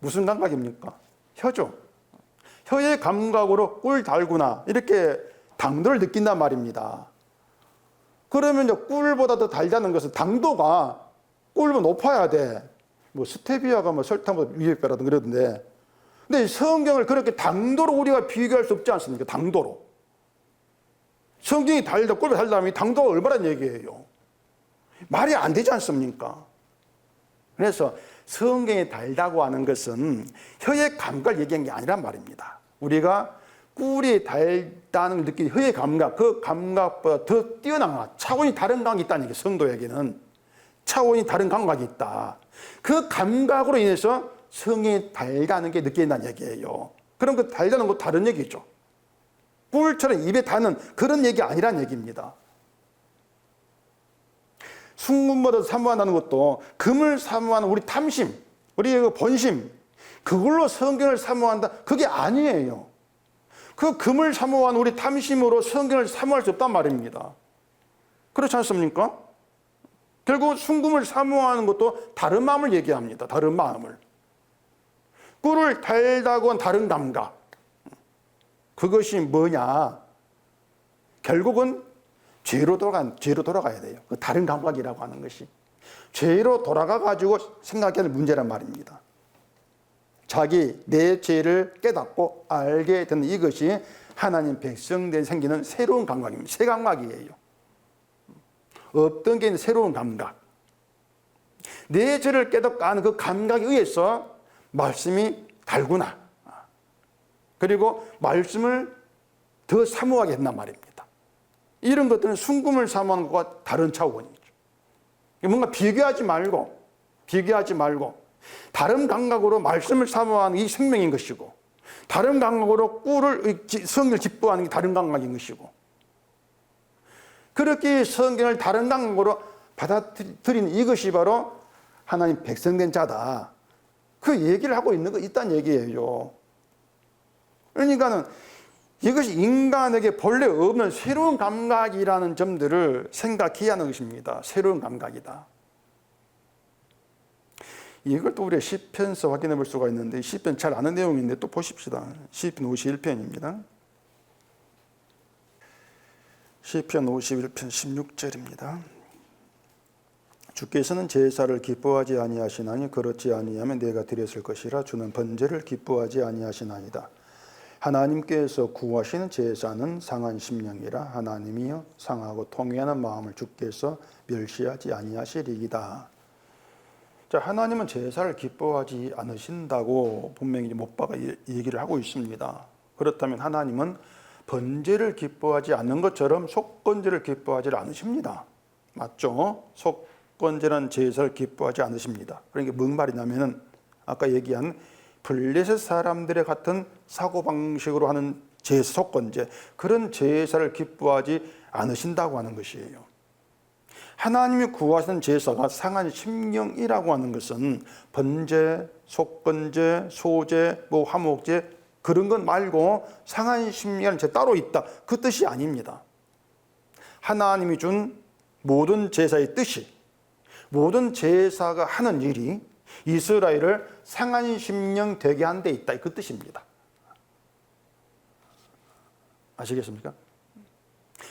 무슨 감각입니까? 혀죠. 혀의 감각으로 꿀 달구나 이렇게 당도를 느낀단 말입니다. 그러면 꿀보다 더 달다는 것은 당도가 꿀보다 높아야 돼. 뭐 스테비아가 뭐 설탕보다 위에 빼라든 그러던데 근데 성경을 그렇게 당도로 우리가 비교할 수 없지 않습니까? 당도로. 성경이 달다, 꿀이 달다면 당도가 얼마란 얘기예요? 말이 안 되지 않습니까? 그래서 성경이 달다고 하는 것은 혀의 감각을 얘기한 게 아니란 말입니다. 우리가 꿀이 달다는 느끼는 혀의 감각, 그 감각보다 더 뛰어난 차원이 다른 감각이 있다는 얘기예요. 성도에게는 차원이 다른 감각이 있다. 그 감각으로 인해서 성경이 달다는 게 느껴진다는 얘기예요. 그럼 그 달다는 거 다른 얘기죠. 꿀처럼 입에 닿는 그런 얘기 아니란 얘기입니다. 순금보다 사모한다는 것도 금을 사모하는 우리 탐심, 우리의 그 본심, 그걸로 성경을 사모한다. 그게 아니에요. 그 금을 사모하는 우리 탐심으로 성경을 사모할 수 없단 말입니다. 그렇지 않습니까? 결국 순금을 사모하는 것도 다른 마음을 얘기합니다. 다른 마음을. 꿀을 달다고 한 다른 감각. 그것이 뭐냐? 결국은 죄로 돌아가야 돼요. 그 다른 감각이라고 하는 것이. 죄로 돌아가가지고 생각하는 문제란 말입니다. 자기 내 죄를 깨닫고 알게 되는 이것이 하나님 백성들에 생기는 새로운 감각입니다. 새 감각이에요. 없던 게 새로운 감각. 내 죄를 깨닫고 아는 그 감각에 의해서 말씀이 달구나. 그리고 말씀을 더 사모하게 된단 말입니다. 이런 것들은 순금을 사모하는 것과 다른 차원이죠. 뭔가 비교하지 말고 다른 감각으로 말씀을 사모하는 이 생명인 것이고 다른 감각으로 꿀을 성경을 기뻐하는 게 다른 감각인 것이고 그렇게 성경을 다른 감각으로 받아들이는 이것이 바로 하나님 백성된 자다. 그 얘기를 하고 있다는 얘기예요. 그러니까는 이것이 인간에게 본래 없는 새로운 감각이라는 점들을 생각해야 하는 것입니다. 새로운 감각이다. 이걸 또 우리가 시편에서 확인해 볼 수가 있는데 시편 잘 아는 내용인데 또 보십시다. 시편 51편입니다. 시편 51편 16절입니다. 주께서는 제사를 기뻐하지 아니하시나니 그렇지 아니하면 내가 드렸을 것이라 주는 번제를 기뻐하지 아니하시나이다. 하나님께서 구하시는 제사는 상한 심령이라 하나님이여 상하고 통회하는 마음을 주께서 멸시하지 아니하시리이다. 자, 하나님은 제사를 기뻐하지 않으신다고 분명히 못바가 얘기를 하고 있습니다. 그렇다면 하나님은 번제를 기뻐하지 않는 것처럼 속건제를 기뻐하지 않으십니다. 맞죠? 속건제란 제사를 기뻐하지 않으십니다. 그러니까 뭔 말이냐면은 아까 얘기한 블레셋 사람들의 같은 사고방식으로 하는 속건제, 그런 제사를 기뻐하지 않으신다고 하는 것이에요. 하나님이 구하시는 제사가 상한 심령이라고 하는 것은 번제, 속건제, 소제, 화목제 그런 것 말고 상한 심령이라는 제 따로 있다. 그 뜻이 아닙니다. 하나님이 준 모든 제사의 뜻이 모든 제사가 하는 일이 이스라엘을 상한 심령 되게 한 데 있다. 그 뜻입니다. 아시겠습니까?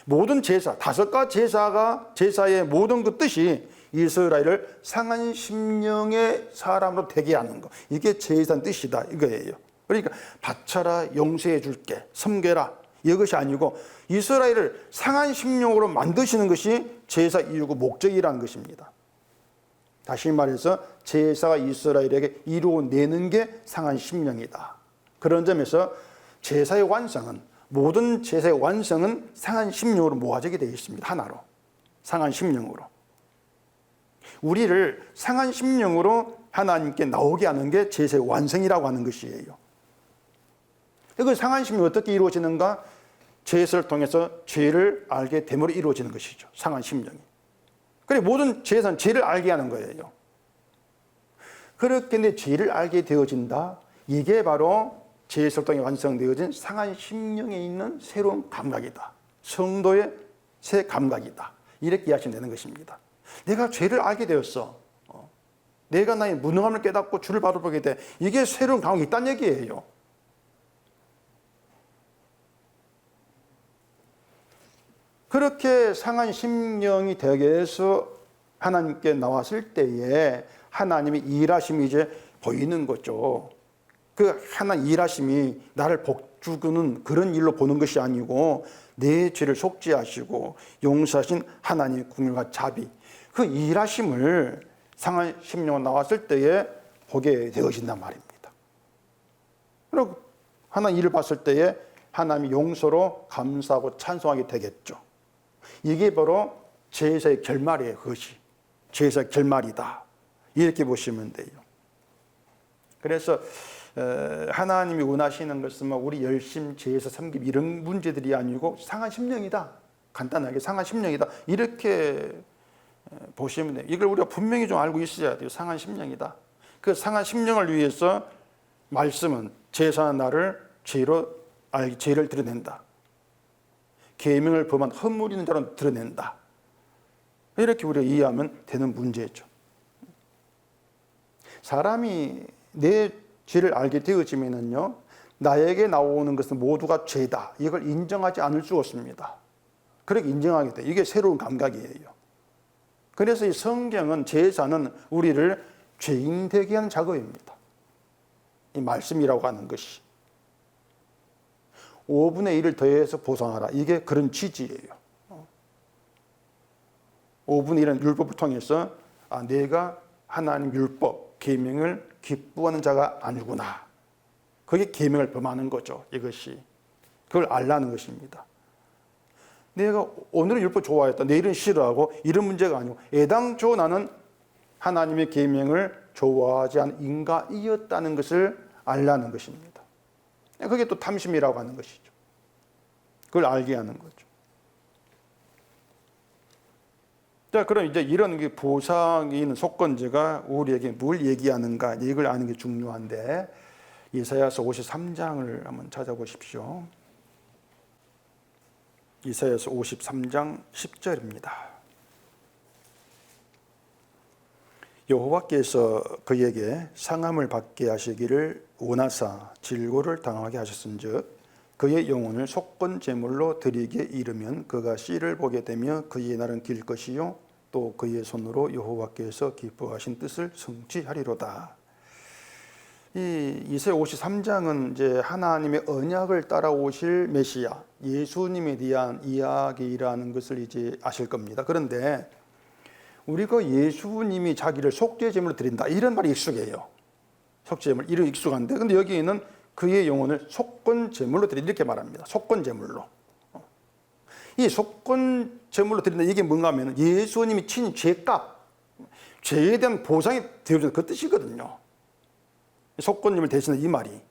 모든 제사, 5가지 제사의 모든 그 뜻이 이스라엘을 상한 심령의 사람으로 되게 하는 것. 이게 제사의 뜻이다. 이거예요. 그러니까 바쳐라, 용서해 줄게, 섬겨라. 이것이 아니고 이스라엘을 상한 심령으로 만드시는 것이 제사 이루고 목적이라는 것입니다. 다시 말해서 제사가 이스라엘에게 이루어내는 게 상한 심령이다. 그런 점에서 제사의 완성은, 모든 제사의 완성은 상한 심령으로 모아지게 되어 있습니다. 하나로. 상한 심령으로. 우리를 상한 심령으로 하나님께 나오게 하는 게 제사의 완성이라고 하는 것이에요. 그 상한 심령이 어떻게 이루어지는가? 제사를 통해서 죄를 알게 됨으로 이루어지는 것이죠. 상한 심령이. 그래, 모든 제사는 죄를 알게 하는 거예요. 그렇게 내 죄를 알게 되어진다. 이게 바로 제사를 통해 완성되어진 상한 심령에 있는 새로운 감각이다. 성도의 새 감각이다. 이렇게 이해하시면 되는 것입니다. 내가 죄를 알게 되었어. 내가 나의 무능함을 깨닫고 주를 바라보게 돼. 이게 새로운 감각이 있다는 얘기예요. 그렇게 상한 심령이 되게해서 하나님께 나왔을 때에 하나님의 일하심이 이제 보이는 거죠. 그 하나님 일하심이 나를 복주는 그런 일로 보는 것이 아니고 내 죄를 속죄하시고 용서하신 하나님의 궁율과 자비, 그 일하심을 상한 심령으로 나왔을 때에 보게 되어진단 말입니다. 그리고 하나님 일을 봤을 때에 하나님의 용서로 감사하고 찬송하게 되겠죠. 이게 바로 제사의 결말이에요. 그것이 제사의 결말이다. 이렇게 보시면 돼요. 그래서 하나님이 원하시는 것은 우리 열심 제사 섬김 이런 문제들이 아니고 상한 심령이다. 간단하게 상한 심령이다. 이렇게 보시면 돼요. 이걸 우리가 분명히 좀 알고 있어야 돼요. 상한 심령이다. 그 상한 심령을 위해서 말씀은 제사한 나를 죄를 드러낸다. 계명을 범한 허물 있는 자로 드러낸다. 이렇게 우리가 이해하면 되는 문제죠. 사람이 내 죄를 알게 되어지면은요, 나에게 나오는 것은 모두가 죄다. 이걸 인정하지 않을 수 없습니다. 그렇게 인정하게 돼. 이게 새로운 감각이에요. 그래서 이 성경은, 제사는 우리를 죄인 되게 하는 작업입니다. 이 말씀이라고 하는 것이. 5분의 1을 더해서 보상하라. 이게 그런 취지예요. 5분의 1은 율법을 통해서 내가 하나님 율법, 계명을 기뻐하는 자가 아니구나. 그게 계명을 범하는 거죠. 이것이. 그걸 알라는 것입니다. 내가 오늘은 율법 좋아했다. 내일은 싫어하고 이런 문제가 아니고 애당초 나는 하나님의 계명을 좋아하지 않은 인간이었다는 것을 알라는 것입니다. 그게 또 탐심이라고 하는 것이죠. 그걸 알게 하는 거죠. 자, 그럼 이제 이런 보상이 있는 속건제가 우리에게 뭘 얘기하는가, 이걸 아는 게 중요한데, 이사야서 53장을 한번 찾아보십시오. 이사야서 53장 10절입니다. 여호와께서 그에게 상함을 받게 하시기를 원하사 질고를 당하게 하셨은즉 그의 영혼을 속건 제물로 드리게 이르면 그가 씨를 보게 되며 그의 날은 길 것이요 또 그의 손으로 여호와께서 기뻐하신 뜻을 성취하리로다. 이 이사야 53장은 이제 하나님의 언약을 따라오실 메시아 예수님에 대한 이야기라는 것을 이제 아실 겁니다. 그런데 우리가 예수님이 자기를 속죄 제물로 드린다, 이런 말이 익숙해요. 속죄 제물, 이런 익숙한데, 근데 여기에는 그의 영혼을 속건 제물로 드린다, 이렇게 말합니다. 속건 제물로. 이 속건 제물로 드린다, 이게 뭔가 하면 예수님이 친 죄값, 죄에 대한 보상이 되어준다, 그 뜻이거든요. 속건님을 대신한 이 말이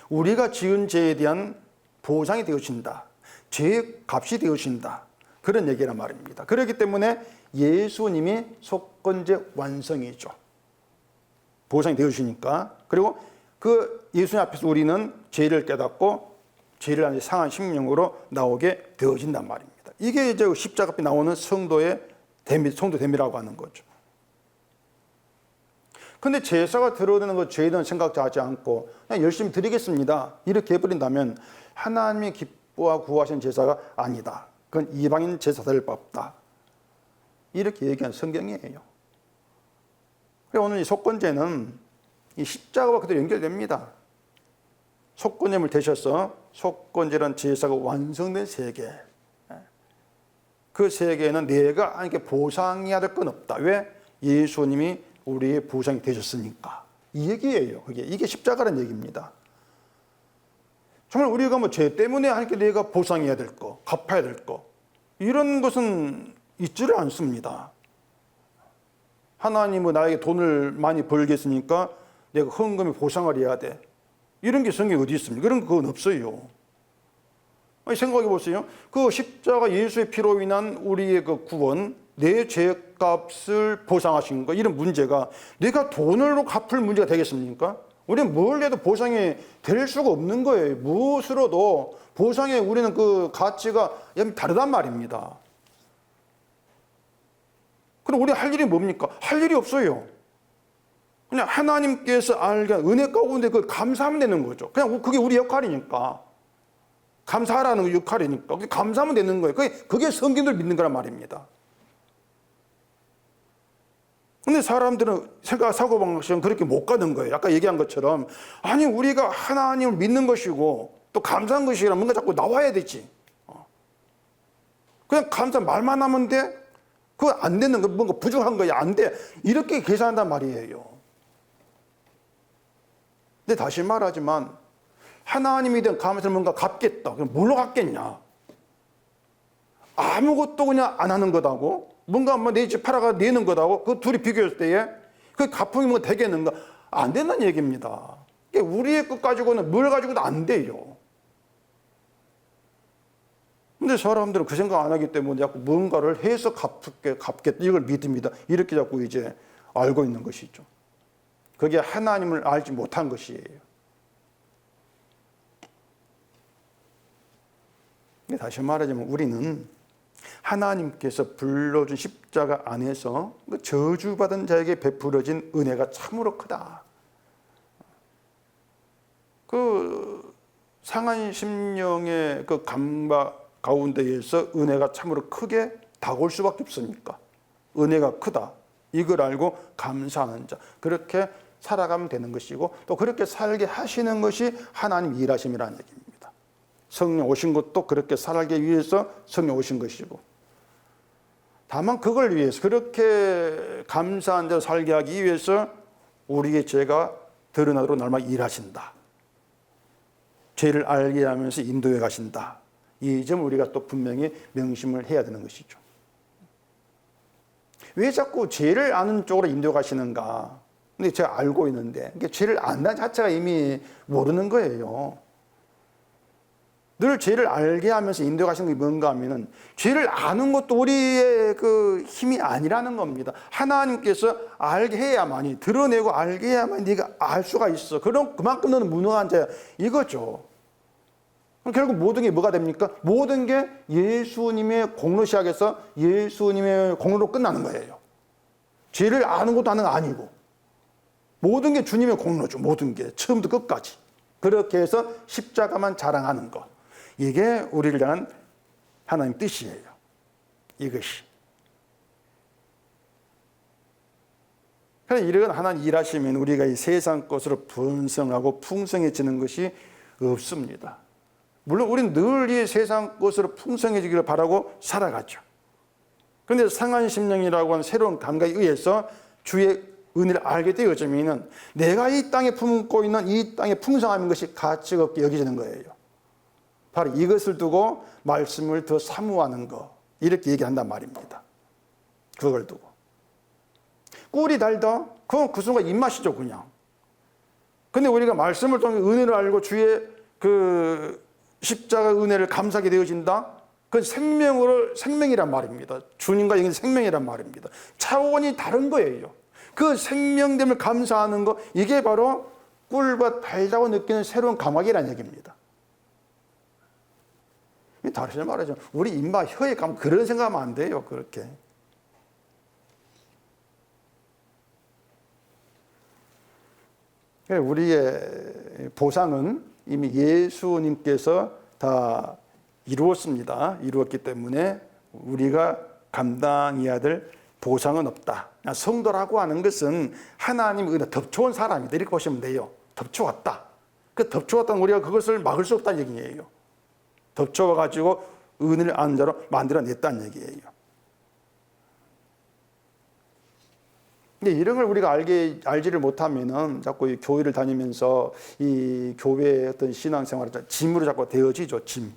우리가 지은 죄에 대한 보상이 되어진다, 죄의 값이 되어진다, 그런 얘기란 말입니다. 그렇기 때문에 예수님이 속건제 완성이죠. 보상이 되어주니까. 그리고 그 예수님 앞에서 우리는 죄를 깨닫고 죄를 하는 상한 심령으로 나오게 되어진단 말입니다. 이게 이제 십자가 앞에 나오는 성도의 대미, 성도 대미라고 하는 거죠. 근데 제사가 드러내는 것 죄에 대한 생각도 하지 않고 그냥 열심히 드리겠습니다, 이렇게 해버린다면 하나님이 기뻐하고 구하신 제사가 아니다. 그건 이방인 제사될 법다. 이렇게 얘기한 성경이에요. 오늘 이 속건제는 이 십자가와 그대로 연결됩니다. 속건제물 되셔서 속건제란 제사가 완성된 세계, 그 세계에는 내가 하나님께 보상해야 될 건 없다. 왜? 예수님이 우리의 보상이 되셨으니까. 이 얘기예요. 이게 십자가라는 얘기입니다. 정말 우리가 뭐 죄 때문에 하나님께 내가 보상해야 될 거, 갚아야 될 거, 이런 것은 있지를 않습니다. 하나님은 나에게 돈을 많이 벌겠으니까 내가 헌금에 보상을 해야 돼. 이런 게 성경에 어디 있습니까? 그런 건 없어요. 아니, 생각해 보세요. 그 십자가 예수의 피로 인한 우리의 그 구원, 내 죄값을 보상하신 거, 이런 문제가 내가 돈으로 갚을 문제가 되겠습니까? 우리는 뭘 해도 보상이 될 수가 없는 거예요. 무엇으로도 보상에 우리는 그 가치가 다르단 말입니다. 그럼 우리 할 일이 뭡니까? 할 일이 없어요. 그냥 하나님께서 알게 은혜 가운데 그걸 감사하면 되는 거죠. 그냥 그게 우리 역할이니까. 감사하라는 역할이니까. 감사하면 되는 거예요. 그게 성경을 믿는 거란 말입니다. 근데 사람들은 사고방식은 그렇게 못 가는 거예요. 아까 얘기한 것처럼. 아니, 우리가 하나님을 믿는 것이고 또 감사한 것이라 뭔가 자꾸 나와야 되지. 그냥 감사 말만 하면 돼? 그거 안 되는 거, 뭔가 부족한 거야. 안 돼. 이렇게 계산한단 말이에요. 근데 다시 말하지만 하나님에 대한 감사를 뭔가 갚겠다. 그럼 뭘로 갚겠냐? 아무것도 그냥 안 하는 거다고? 뭔가 내 집 팔아가 내는 거다고? 그 둘이 비교했을 때에 그 갚음이 뭔가 되겠는가? 안 된다는 얘기입니다. 우리의 것 가지고는 뭘 가지고도 안 돼요. 근데 사람들은 그 생각 안 하기 때문에 자꾸 뭔가를 해서 갚겠다. 이걸 믿습니다. 이렇게 자꾸 이제 알고 있는 것이죠. 그게 하나님을 알지 못한 것이에요. 다시 말하자면 우리는 하나님께서 불러준 십자가 안에서 저주받은 자에게 베풀어진 은혜가 참으로 크다. 그 상한 심령의 그 감각 가운데에서 은혜가 참으로 크게 다가올 수밖에 없으니까. 은혜가 크다. 이걸 알고 감사하는 자. 그렇게 살아가면 되는 것이고 또 그렇게 살게 하시는 것이 하나님 일하심이라는 얘기입니다. 성령 오신 것도 그렇게 살게 위해서 성령 오신 것이고 다만 그걸 위해서 그렇게 감사한 자로 살게 하기 위해서 우리의 죄가 드러나도록 날마다 일하신다. 죄를 알게 하면서 인도해 가신다. 이 점을 우리가 또 분명히 명심을 해야 되는 것이죠. 왜 자꾸 죄를 아는 쪽으로 인도해 가시는가? 근데 제가 알고 있는데 죄를 안다는 자체가 이미 모르는 거예요. 늘 죄를 알게 하면서 인도해 가시는 게 뭔가 하면은 죄를 아는 것도 우리의 그 힘이 아니라는 겁니다. 하나님께서 알게 해야만이 드러내고 알게 해야만 네가 알 수가 있어. 그럼 그만큼 너는 무능한 자야. 이거죠. 그럼 결국 모든 게 뭐가 됩니까? 모든 게 예수님의 공로 시작해서 예수님의 공로로 끝나는 거예요. 죄를 아는 것도 하는 거 아니고 모든 게 주님의 공로죠. 모든 게 처음부터 끝까지. 그렇게 해서 십자가만 자랑하는 것. 이게 우리를 향한 하나님 뜻이에요. 이것이. 그래서 이런 하나님 일하시면 우리가 이 세상 것으로 번성하고 풍성해지는 것이 없습니다. 물론 우리는 늘 이 세상 것으로 풍성해지기를 바라고 살아가죠. 그런데 상한 심령이라고 하는 새로운 감각에 의해서 주의 은혜를 알게 되어지면 내가 이 땅에 품고 있는 이 땅의 풍성함인 것이 가치가 없게 여겨지는 거예요. 바로 이것을 두고 말씀을 더 사모하는 것, 이렇게 얘기한단 말입니다. 그걸 두고 꿀이 달다? 그건 그 순간 입맛이죠, 그냥. 근데 우리가 말씀을 통해 은혜를 알고 주의 그 십자가 은혜를 감사하게 되어진다? 그건 생명이란 말입니다. 주님과 영의 생명이란 말입니다. 차원이 다른 거예요. 그 생명됨을 감사하는 것, 이게 바로 꿀과 달다고 느끼는 새로운 감각이라는 얘기입니다. 다시 말하죠. 우리 입맛, 혀에 가면 그런 생각하면 안 돼요. 그렇게. 우리의 보상은 이미 예수님께서 다 이루었습니다. 이루었기 때문에 우리가 감당해야 될 보상은 없다. 성도라고 하는 것은 하나님 은혜 덮쳐온 사람이다. 이렇게 보시면 돼요. 덮쳐왔다. 그 덮쳐왔다는 우리가 그것을 막을 수 없다는 얘기예요. 덮쳐와가지고 은혜를 아는 자로 만들어냈다는 얘기예요. 근데 이런 걸 우리가 알지를 못하면은 자꾸 이 교회를 다니면서 이 교회의 어떤 신앙생활을 짐으로 자꾸 되어지죠. 짐.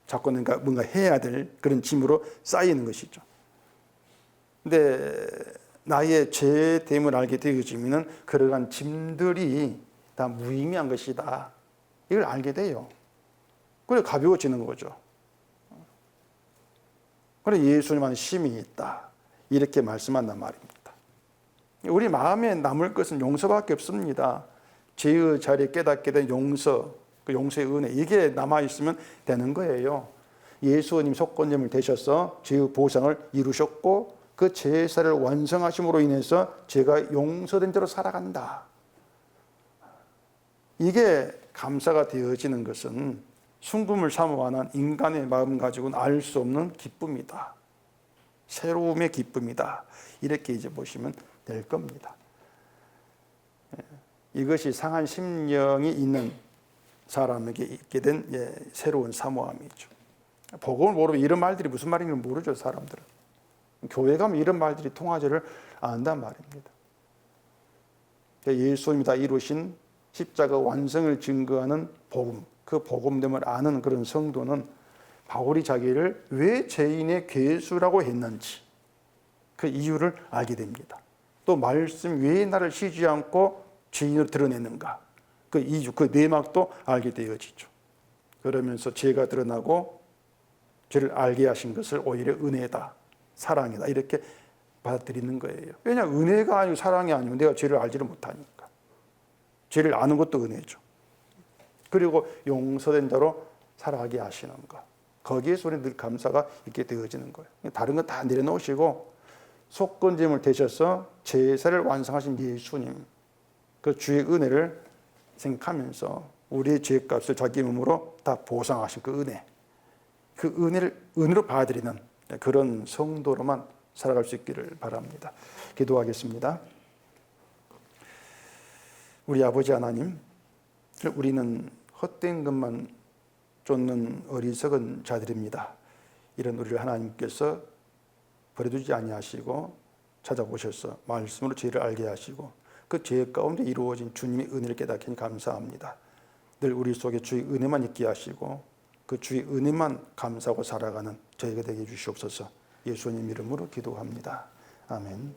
자꾸 뭔가 해야 될 그런 짐으로 쌓이는 것이죠. 근데 나의 죄됨을 알게 되어지면은 그러한 짐들이 다 무의미한 것이다. 이걸 알게 돼요. 그래 가벼워지는 거죠. 그래 예수님은 힘이 있다. 이렇게 말씀한단 말입니다. 우리 마음에 남을 것은 용서밖에 없습니다. 죄의 자리에 깨닫게 된 용서, 그 용서의 은혜, 이게 남아있으면 되는 거예요. 예수님 속건제물 되셔서 죄의 보상을 이루셨고 그 제사를 완성하심으로 인해서 죄가 용서된 대로 살아간다. 이게 감사가 되어지는 것은 순금을 사모하는 인간의 마음 가지고는 알 수 없는 기쁨이다. 새로움의 기쁨이다. 이렇게 이제 보시면 될 겁니다. 이것이 상한 심령이 있는 사람에게 있게 된 새로운 사모함이죠. 복음을 모르면 이런 말들이 무슨 말인지 모르죠, 사람들은. 교회 가면 이런 말들이 통하지를 않는단 말입니다. 예수님이 다 이루신 십자가 완성을 증거하는 복음, 그 복음됨을 아는 그런 성도는 바울이 자기를 왜 죄인의 괴수라고 했는지 그 이유를 알게 됩니다. 또 말씀 왜 나를 쉬지 않고 죄인으로 드러내는가, 그 이유, 그 내막도 알게 되어지죠. 그러면서 죄가 드러나고 죄를 알게 하신 것을 오히려 은혜다, 사랑이다 이렇게 받아들이는 거예요. 왜냐, 은혜가 아니고 사랑이 아니면 내가 죄를 알지를 못하니까. 죄를 아는 것도 은혜죠. 그리고 용서된 자로 살아가게 하시는 것, 거기에서 우리는 늘 감사가 있게 되어지는 거예요. 다른 건 다 내려놓으시고 속건제물 되셔서 제사를 완성하신 예수님, 그 주의 은혜를 생각하면서 우리의 죄값을 자기 몸으로 다 보상하신 그 은혜, 그 은혜를 은혜로 받아들이는 그런 성도로만 살아갈 수 있기를 바랍니다. 기도하겠습니다. 우리 아버지 하나님, 우리는 헛된 것만 쫓는 어리석은 자들입니다. 이런 우리를 하나님께서 버려두지 아니하시고 찾아보셔서 말씀으로 죄를 알게 하시고 그 죄 가운데 이루어진 주님의 은혜를 깨닫게 하니 감사합니다. 늘 우리 속에 주의 은혜만 있게 하시고 그 주의 은혜만 감사하고 살아가는 저희가 되게 해주시옵소서. 예수님 이름으로 기도합니다. 아멘.